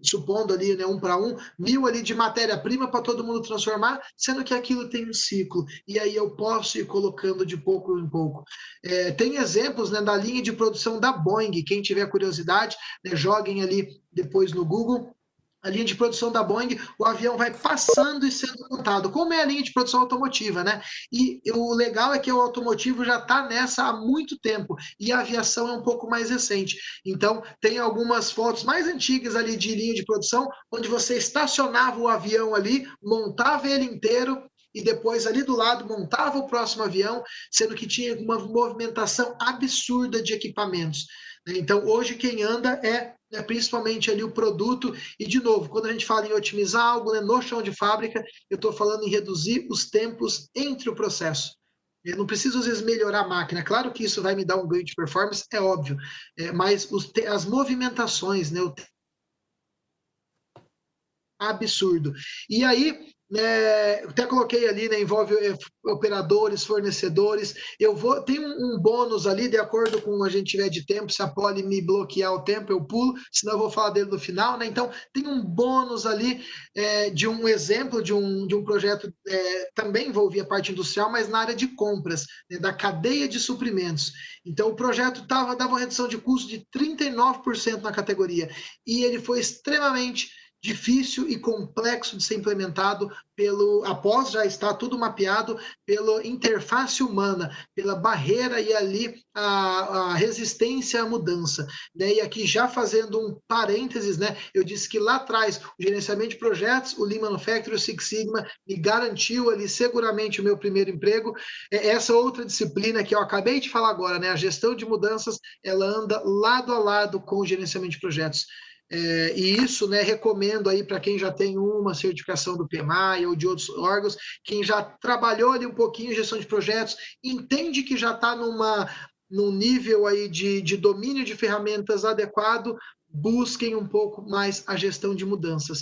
supondo ali, né, 1 para 1, 1.000 ali de matéria-prima para todo mundo transformar, sendo que aquilo tem um ciclo. E aí eu posso ir colocando de pouco em pouco. Tem exemplos, né, da linha de produção da Boeing. Quem tiver curiosidade, né, joguem ali depois no Google. A linha de produção da Boeing, o avião vai passando e sendo montado, como é a linha de produção automotiva, né? E o legal é que o automotivo já está nessa há muito tempo e a aviação é um pouco mais recente. Então, tem algumas fotos mais antigas ali de linha de produção, onde você estacionava o avião ali, montava ele inteiro, e depois ali do lado montava o próximo avião, sendo que tinha uma movimentação absurda de equipamentos. Então, hoje quem anda principalmente ali o produto, e de novo, quando a gente fala em otimizar algo, né, no chão de fábrica, eu estou falando em reduzir os tempos entre o processo. Eu não preciso, às vezes, melhorar a máquina. Claro que isso vai me dar um ganho de performance, é óbvio, mas as movimentações, né, absurdo. E aí, até coloquei ali, né, envolve operadores, fornecedores. Tem um bônus ali, de acordo com a gente tiver de tempo, se a Poli me bloquear o tempo, eu pulo, senão eu vou falar dele no final, né? Então, tem um bônus ali de um exemplo de um projeto, também envolvia a parte industrial, mas na área de compras, né, da cadeia de suprimentos. Então, o projeto dava uma redução de custo de 39% na categoria, e ele foi extremamente difícil e complexo de ser implementado após já estar tudo mapeado pela interface humana, pela barreira e ali a resistência à mudança. Né? E aqui já fazendo um parênteses, né? Eu disse que lá atrás o gerenciamento de projetos, o Lean Manufacturing, o Six Sigma, me garantiu ali seguramente o meu primeiro emprego. Essa outra disciplina que eu acabei de falar agora, né? A gestão de mudanças, ela anda lado a lado com o gerenciamento de projetos. E isso, né, recomendo aí para quem já tem uma certificação do PMI ou de outros órgãos, quem já trabalhou ali um pouquinho em gestão de projetos, entende que já está num nível aí de domínio de ferramentas adequado, busquem um pouco mais a gestão de mudanças.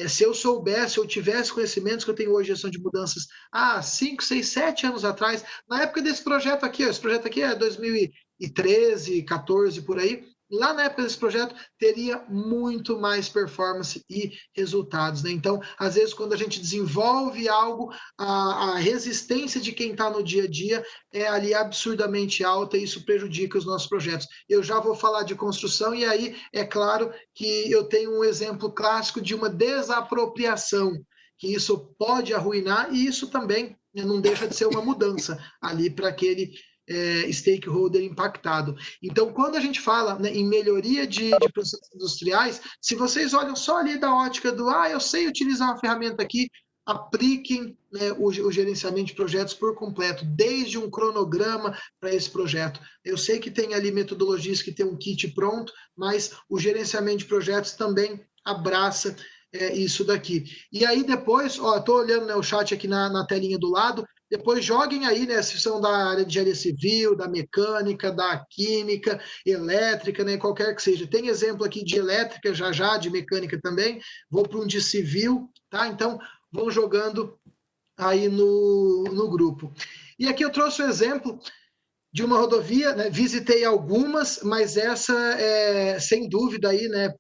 Se eu soubesse, eu tivesse conhecimentos que eu tenho hoje de gestão de mudanças há 5, 6, 7 anos atrás, na época desse projeto aqui, esse projeto aqui é 2013, 14, por aí, lá na época desse projeto, teria muito mais performance e resultados. Né? Então, às vezes, quando a gente desenvolve algo, a resistência de quem está no dia a dia é ali absurdamente alta e isso prejudica os nossos projetos. Eu já vou falar de construção e aí, é claro que eu tenho um exemplo clássico de uma desapropriação, que isso pode arruinar e isso também, né, não deixa de ser uma mudança ali para aquele stakeholder impactado. Então, quando a gente fala, né, em melhoria de processos industriais, se vocês olham só ali da ótica eu sei utilizar uma ferramenta aqui, apliquem, né, o gerenciamento de projetos por completo, desde um cronograma para esse projeto. Eu sei que tem ali metodologias que tem um kit pronto, mas o gerenciamento de projetos também abraça isso daqui. E aí depois, estou olhando, né, o chat aqui na telinha do lado, depois joguem aí, né, se são da área de engenharia civil, da mecânica, da química, elétrica, né, qualquer que seja. Tem exemplo aqui de elétrica, já, de mecânica também. Vou para um de civil, tá? Então, vão jogando aí no grupo. E aqui eu trouxe o exemplo de uma rodovia, né? Visitei algumas, mas essa, sem dúvida, aí, né,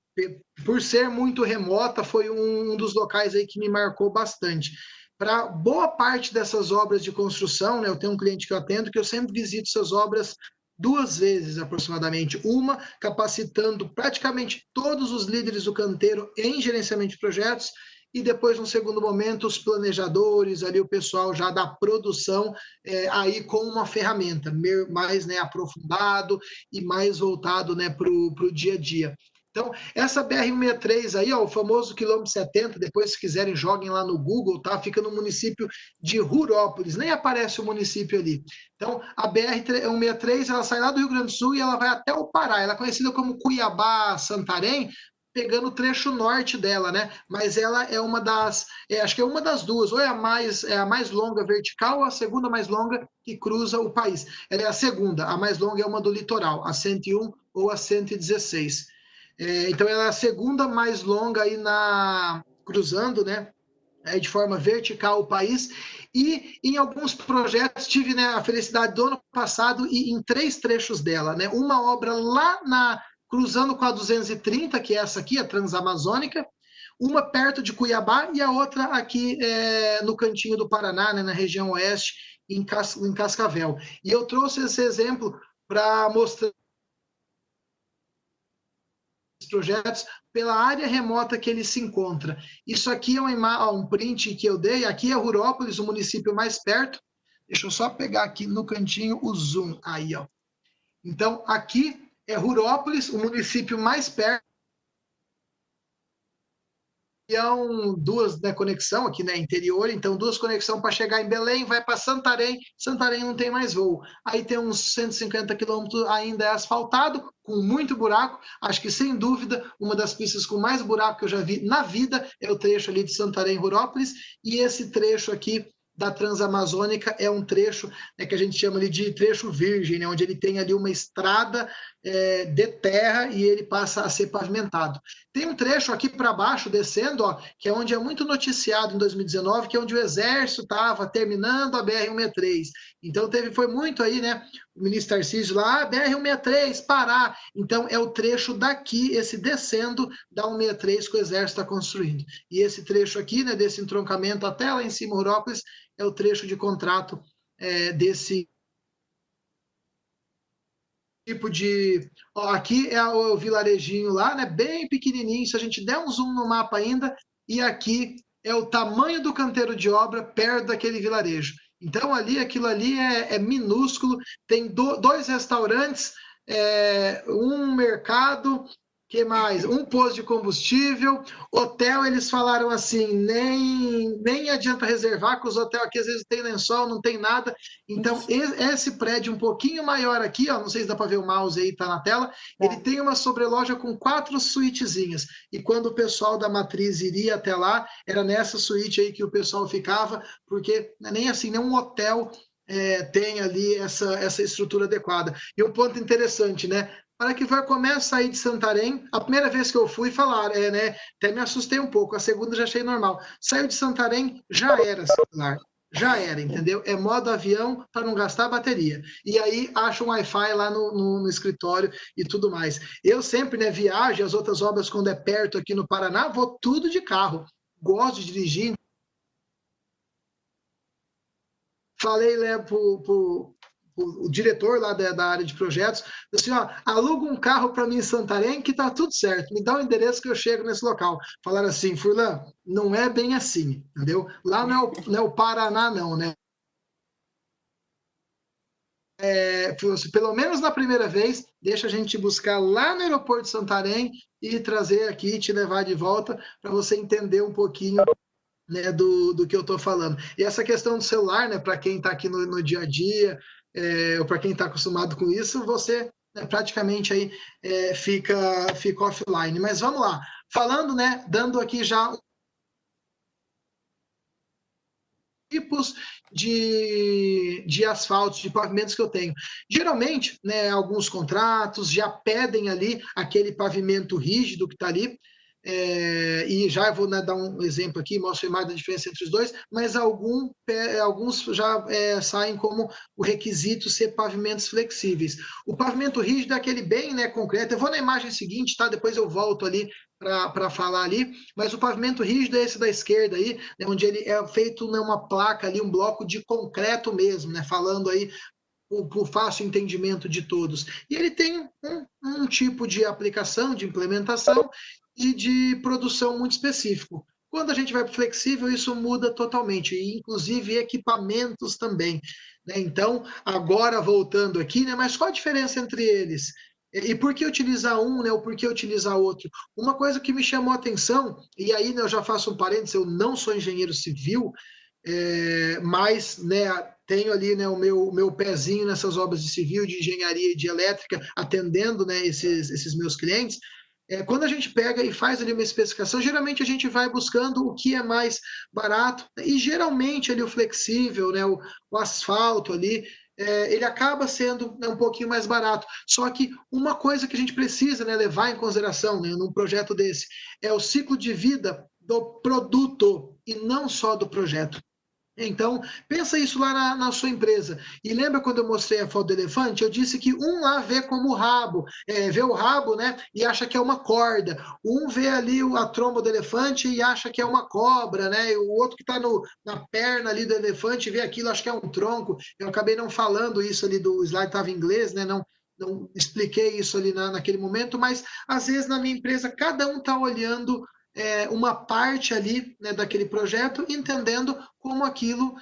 por ser muito remota, foi um dos locais aí que me marcou bastante. Para boa parte dessas obras de construção, né, eu tenho um cliente que eu atendo que eu sempre visito essas obras 2 vezes aproximadamente, uma capacitando praticamente todos os líderes do canteiro em gerenciamento de projetos e depois, no segundo momento, os planejadores, ali o pessoal já da produção, aí com uma ferramenta mais, né, aprofundado e mais voltado, né, para o dia a dia. Então, essa BR-163 aí, ó, o famoso quilômetro 70, depois se quiserem joguem lá no Google, tá? Fica no município de Rurópolis, nem aparece o município ali. Então, a BR-163, ela sai lá do Rio Grande do Sul e ela vai até o Pará. Ela é conhecida como Cuiabá-Santarém, pegando o trecho norte dela, né? Mas ela é uma das, acho que é uma das duas, ou é a mais longa vertical ou a segunda mais longa que cruza o país. Ela é a segunda, a mais longa é uma do litoral, a 101 ou a 116. Então ela é a segunda mais longa aí cruzando, né? De forma vertical o país, e em alguns projetos tive, né, a felicidade do ano passado e em 3 trechos dela, né? Uma obra lá cruzando com a 230, que é essa aqui, a Transamazônica, uma perto de Cuiabá e a outra aqui no cantinho do Paraná, né, na região oeste, em Cascavel. E eu trouxe esse exemplo para mostrar projetos pela área remota que ele se encontra. Isso aqui é um print que eu dei, aqui é Rurópolis, o município mais perto. Deixa eu só pegar aqui no cantinho o zoom, aí, ó. Então, aqui é Rurópolis, o município mais perto, duas, né, conexão aqui, né, interior, então 2 conexões para chegar em Belém, vai para Santarém não tem mais voo. Aí tem uns 150 quilômetros, ainda é asfaltado, com muito buraco, acho que sem dúvida, uma das pistas com mais buraco que eu já vi na vida é o trecho ali de Santarém-Rurópolis, e esse trecho aqui da Transamazônica é um trecho, né, que a gente chama ali de trecho virgem, né, onde ele tem ali uma estrada de terra e ele passa a ser pavimentado. Tem um trecho aqui para baixo, descendo, ó, que é onde é muito noticiado em 2019, que é onde o Exército estava terminando a BR-163. Então foi muito aí, né, o ministro Tarcísio lá, BR-163, Pará. Então é o trecho daqui, esse descendo da 163 que o Exército está construindo. E esse trecho aqui, né, desse entroncamento até lá em cima, Urópolis, é o trecho de contrato desse tipo de... Ó, aqui é o vilarejinho lá, né, bem pequenininho, se a gente der um zoom no mapa ainda, e aqui é o tamanho do canteiro de obra perto daquele vilarejo. Então, aquilo ali é minúsculo, tem 2 restaurantes, um mercado, que mais? Um posto de combustível, hotel, eles falaram assim, nem adianta reservar, que os hotéis aqui às vezes tem lençol, não tem nada. Então, esse prédio um pouquinho maior aqui, ó, não sei se dá para ver o mouse aí, tá na tela, ele tem uma sobreloja com 4 suítezinhas. E quando o pessoal da matriz iria até lá, era nessa suíte aí que o pessoal ficava, porque nem assim, nem um hotel tem ali essa estrutura adequada. E um ponto interessante, né? Para que começa a sair de Santarém, a primeira vez que eu fui falar, né, até me assustei um pouco, a segunda já achei normal. Saiu de Santarém, já era celular, já era, entendeu? É modo avião para não gastar bateria. E aí acha um Wi-Fi lá no escritório e tudo mais. Eu sempre, né, viajo, as outras obras quando é perto aqui no Paraná, vou tudo de carro. Gosto de dirigir. Falei, né, o diretor lá da área de projetos, assim, ó, aluga um carro para mim em Santarém que tá tudo certo, me dá o endereço que eu chego nesse local. Falaram assim, Furlan, não é bem assim, entendeu? Lá não é o Paraná não, né? Pelo menos na primeira vez, deixa a gente buscar lá no aeroporto de Santarém e trazer aqui, te levar de volta, para você entender um pouquinho, né, do que eu estou falando. E essa questão do celular, né, para quem está aqui no dia a dia, ou para quem está acostumado com isso, você, né, praticamente aí fica offline. Mas vamos lá, falando, né, dando aqui já tipos de asfaltos, de pavimentos que eu tenho. Geralmente, né, alguns contratos já pedem ali aquele pavimento rígido que está ali, e já vou, né, dar um exemplo aqui, mostro mais a diferença entre os dois, mas alguns já saem como o requisito ser pavimentos flexíveis. O pavimento rígido é aquele bem, né, concreto. Eu vou na imagem seguinte, tá? Depois eu volto ali para falar ali, mas o pavimento rígido é esse da esquerda aí, né, onde ele é feito numa placa ali, um bloco de concreto mesmo, né, falando aí por fácil entendimento de todos. E ele tem um tipo de aplicação, de implementação e de produção muito específico. Quando a gente vai para o flexível, isso muda totalmente, e inclusive equipamentos também, né? Então, agora voltando aqui, né? Mas qual a diferença entre eles? E por que utilizar um, né? Ou por que utilizar outro? Uma coisa que me chamou a atenção, e aí, né, eu já faço um parênteses, eu não sou engenheiro civil, mas, né, tenho ali, né, o meu pezinho nessas obras de civil, de engenharia e de elétrica, atendendo, né, esses meus clientes. Quando a gente pega e faz ali uma especificação, geralmente a gente vai buscando o que é mais barato, e geralmente ali o flexível, né, o asfalto ali, ele acaba sendo, né, um pouquinho mais barato. Só que uma coisa que a gente precisa, né, levar em consideração, né, num projeto desse é o ciclo de vida do produto e não só do projeto. Então, pensa isso lá na sua empresa. E lembra quando eu mostrei a foto do elefante? Eu disse que um lá vê como rabo, vê o rabo, né? E acha que é uma corda. Um vê ali a tromba do elefante e acha que é uma cobra, né? E o outro que está na perna ali do elefante vê aquilo, acha que é um tronco. Eu acabei não falando isso ali, do slide estava em inglês, né? Não expliquei isso ali naquele momento, mas às vezes na minha empresa cada um está olhando uma parte ali, né, daquele projeto, entendendo como aquilo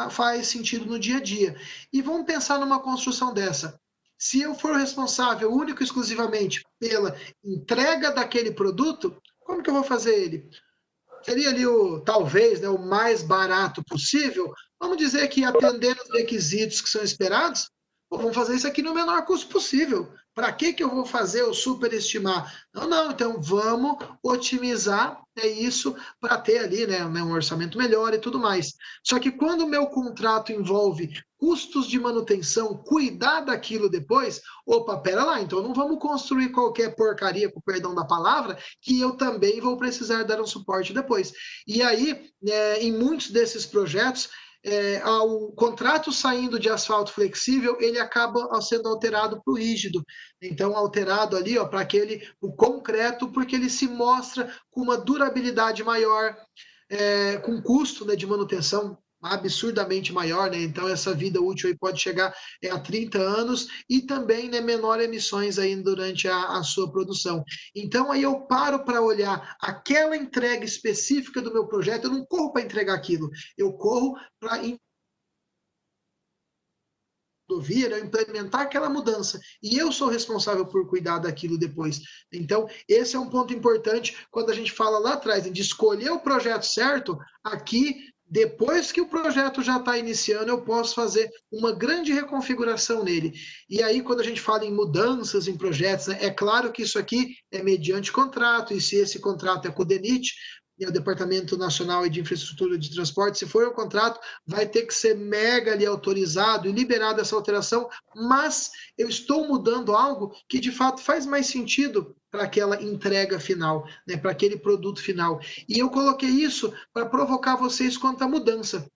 faz sentido no dia a dia. E vamos pensar numa construção dessa. Se eu for responsável único e exclusivamente pela entrega daquele produto, como que eu vou fazer ele? Seria ali talvez, né, o mais barato possível? Vamos dizer que atendendo os requisitos que são esperados, vamos fazer isso aqui no menor custo possível. Para que eu vou fazer o superestimar? Não, então vamos otimizar isso para ter ali, né, um orçamento melhor e tudo mais. Só que quando o meu contrato envolve custos de manutenção, cuidar daquilo depois, opa, pera lá, então não vamos construir qualquer porcaria, com perdão da palavra, que eu também vou precisar dar um suporte depois. E aí, em muitos desses projetos, o contrato saindo de asfalto flexível, ele acaba sendo alterado para o rígido. Então, alterado ali para o concreto, porque ele se mostra com uma durabilidade maior, com custo, né, de manutenção absurdamente maior, né? Então essa vida útil aí pode chegar a 30 anos e também, né, menor emissões aí durante a sua produção. Então aí eu paro para olhar aquela entrega específica do meu projeto, eu não corro para entregar aquilo, eu corro para implementar aquela mudança. E eu sou responsável por cuidar daquilo depois. Então, esse é um ponto importante quando a gente fala lá atrás de escolher o projeto certo. Aqui, depois que o projeto já está iniciando, eu posso fazer uma grande reconfiguração nele. E aí, quando a gente fala em mudanças em projetos, né, é claro que isso aqui é mediante contrato, e se esse contrato é com o DENIT, o Departamento Nacional de Infraestrutura de Transporte, se for um contrato, vai ter que ser mega ali autorizado e liberado essa alteração, mas eu estou mudando algo que de fato faz mais sentido para aquela entrega final, né, para aquele produto final. E eu coloquei isso para provocar vocês quanto à mudança.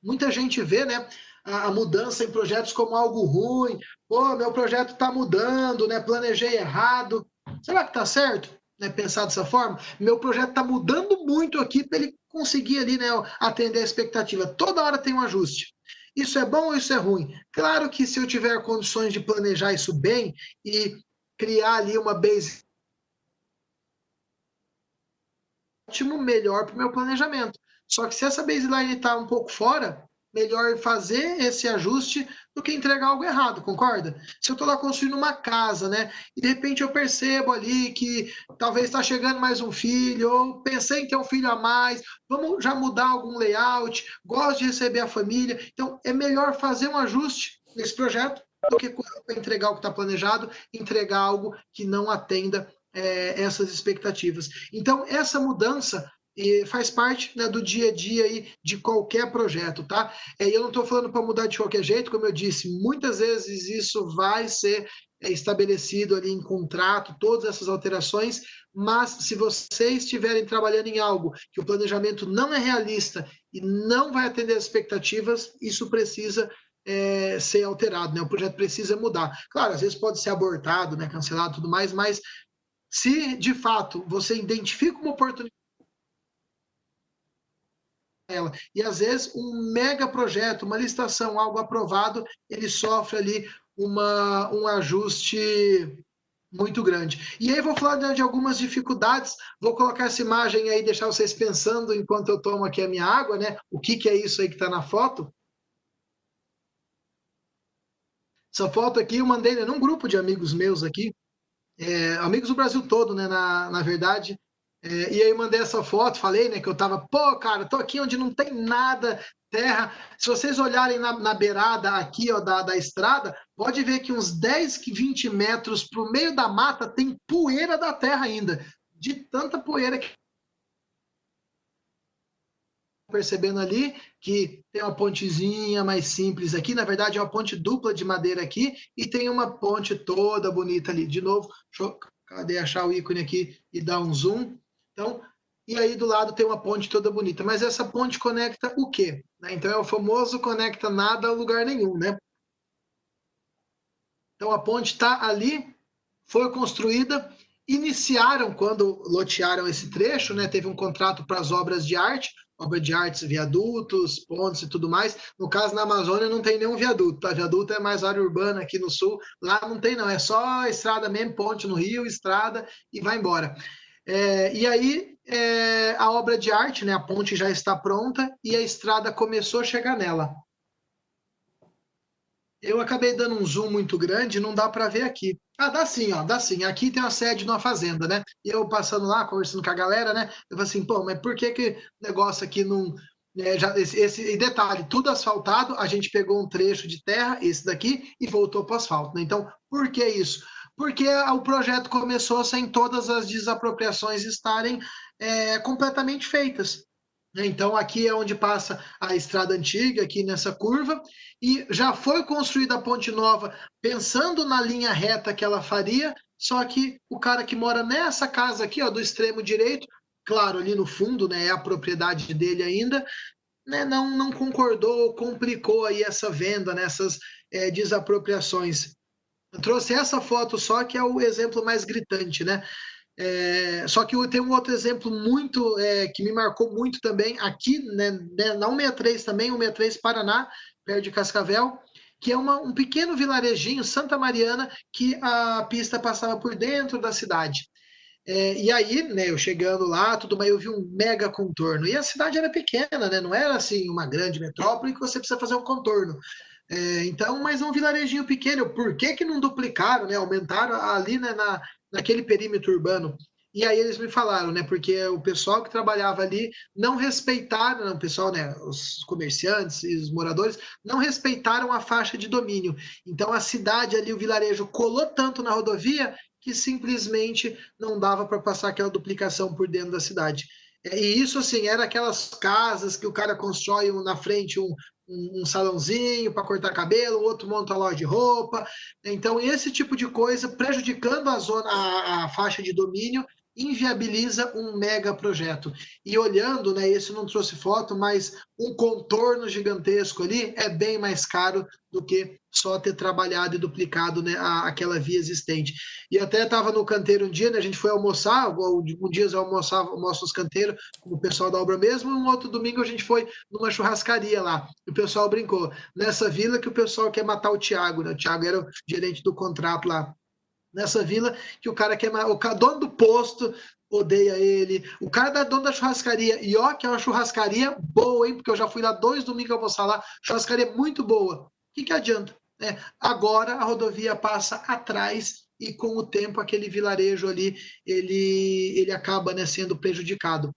Muita gente vê, né, a mudança em projetos como algo ruim. Pô, meu projeto está mudando, né, planejei errado. Será que está certo? Né, pensar dessa forma, meu projeto está mudando muito aqui para ele conseguir ali, né, atender a expectativa. Toda hora tem um ajuste. Isso é bom ou isso é ruim? Claro que se eu tiver condições de planejar isso bem e criar ali uma base ótimo, melhor para o meu planejamento. Só que se essa baseline está um pouco fora, melhor fazer esse ajuste do que entregar algo errado, concorda? Se eu estou lá construindo uma casa, né, e de repente eu percebo ali que talvez está chegando mais um filho, ou pensei em ter um filho a mais, vamos já mudar algum layout, gosto de receber a família, então é melhor fazer um ajuste nesse projeto do que entregar o que está planejado, entregar algo que não atenda essas expectativas. Então, essa mudança faz parte, né, do dia a dia aí de qualquer projeto, tá? Eu não estou falando para mudar de qualquer jeito, como eu disse, muitas vezes isso vai ser estabelecido ali em contrato, todas essas alterações, mas se vocês estiverem trabalhando em algo que o planejamento não é realista e não vai atender as expectativas, isso precisa ser alterado, né? O projeto precisa mudar. Claro, às vezes pode ser abortado, né, cancelado, tudo mais, mas se de fato você identifica uma oportunidade e às vezes um mega projeto, uma licitação, algo aprovado, ele sofre ali um ajuste muito grande. E aí vou falar de algumas dificuldades, vou colocar essa imagem aí, deixar vocês pensando enquanto eu tomo aqui a minha água, né? O que é isso aí que está na foto? Essa foto aqui eu mandei, né, num grupo de amigos meus aqui, amigos do Brasil todo, né, na verdade. E aí eu mandei essa foto, falei, né, que eu tava, pô, cara, tô aqui onde não tem nada, terra. Se vocês olharem na beirada aqui, ó, da estrada, pode ver que uns 10, 20 metros pro meio da mata tem poeira da terra ainda, de tanta poeira que percebendo ali que tem uma pontezinha mais simples aqui, na verdade é uma ponte dupla de madeira aqui e tem uma ponte toda bonita ali. De novo, deixa eu, cadê achar o ícone aqui e dar um zoom. Então, e aí do lado tem uma ponte toda bonita, mas essa ponte conecta o quê? Então é o famoso conecta nada a lugar nenhum, né? Então a ponte está ali, foi construída, iniciaram quando lotearam esse trecho, né? Teve um contrato para as obras de arte, obra de artes, viadutos, pontes e tudo mais. No caso, na Amazônia não tem nenhum viaduto, tá? Viaduto é mais área urbana aqui no sul, lá não tem não, é só estrada mesmo, ponte no rio, estrada e vai embora. E aí a obra de arte, né? A ponte já está pronta e a estrada começou a chegar nela. Eu acabei dando um zoom muito grande, não dá para ver aqui. Ah, dá sim, ó, dá sim. Aqui tem uma sede de uma fazenda, né? E eu passando lá, conversando com a galera, né? Eu falei assim, pô, mas por que que o negócio aqui não... e detalhe, tudo asfaltado, a gente pegou um trecho de terra, esse daqui, e voltou para o asfalto, né? Então, por que isso? Porque o projeto começou sem todas as desapropriações estarem completamente feitas. Então, aqui é onde passa a estrada antiga, aqui nessa curva, e já foi construída a ponte nova pensando na linha reta que ela faria, só que o cara que mora nessa casa aqui, ó, do extremo direito, claro, ali no fundo, né, é a propriedade dele ainda, né, não concordou, complicou aí essa venda, nessas desapropriações. Eu trouxe essa foto só, que é o exemplo mais gritante, né? Só que tem um outro exemplo muito que me marcou muito também aqui, né, na 163 também, 163 Paraná, perto de Cascavel, que é um pequeno vilarejinho, Santa Mariana, que a pista passava por dentro da cidade. E aí, né, eu chegando lá, tudo bem, eu vi um mega contorno. E a cidade era pequena, né, não era assim uma grande metrópole que você precisa fazer um contorno. Então, mas é um vilarejinho pequeno. Por que que não duplicaram, né? Aumentaram ali, né, naquele perímetro urbano? E aí eles me falaram, né? Porque o pessoal que trabalhava ali não respeitaram, né, o pessoal, né? Os comerciantes e os moradores não respeitaram a faixa de domínio. Então a cidade ali, o vilarejo, colou tanto na rodovia que simplesmente não dava para passar aquela duplicação por dentro da cidade. E isso, assim, era aquelas casas que o cara constrói na frente um salãozinho para cortar cabelo, o outro monta a loja de roupa. Então, esse tipo de coisa, prejudicando a zona, a faixa de domínio, inviabiliza um mega projeto. E olhando, né, esse não trouxe foto, mas um contorno gigantesco ali é bem mais caro do que só ter trabalhado e duplicado, né, aquela via existente. E até estava no canteiro um dia, né, a gente foi almoçar, um dia eu almoço nos canteiros com o pessoal da obra mesmo, e um outro domingo a gente foi numa churrascaria lá. E o pessoal brincou, nessa vila que o pessoal quer matar o Thiago, né? O Thiago era o gerente do contrato lá. Nessa vila que o cara quer matar, o dono do posto odeia ele, o cara da dono da churrascaria, e ó, que é uma churrascaria boa, hein? Porque eu já fui lá 2 domingos almoçar lá, churrascaria muito boa. O que adianta? Agora a rodovia passa atrás e com o tempo aquele vilarejo ali ele acaba, né, sendo prejudicado.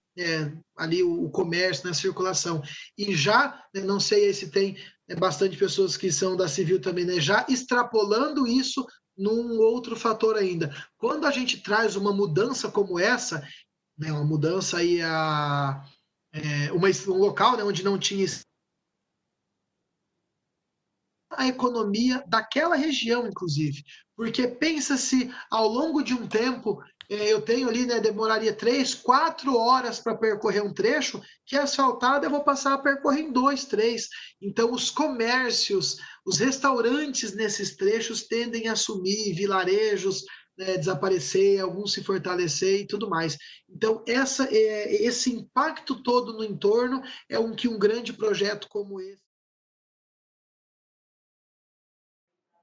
Ali o comércio, na circulação. E já, né, não sei se tem bastante pessoas que são da civil também, né, já extrapolando isso num outro fator ainda. Quando a gente traz uma mudança como essa, né, uma mudança aí um local, né, onde não tinha a economia daquela região, inclusive. Porque pensa se ao longo de um tempo eu tenho ali, né, demoraria 3, 4 horas para percorrer um trecho, que asfaltado eu vou passar a percorrer em 2, 3. Então os comércios, os restaurantes nesses trechos tendem a sumir, vilarejos, né, desaparecer, alguns se fortalecer e tudo mais. Então esse impacto todo no entorno é que um grande projeto como esse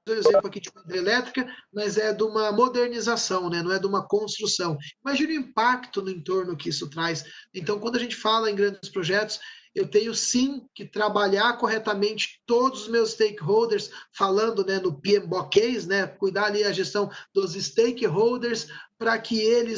um exemplo aqui de uma hidrelétrica, mas é de uma modernização, né? Não é de uma construção. Imagina o impacto no entorno que isso traz. Então, quando a gente fala em grandes projetos, eu tenho sim que trabalhar corretamente todos os meus stakeholders, falando, né, no PMBOK case, né, cuidar ali a gestão dos stakeholders para que eles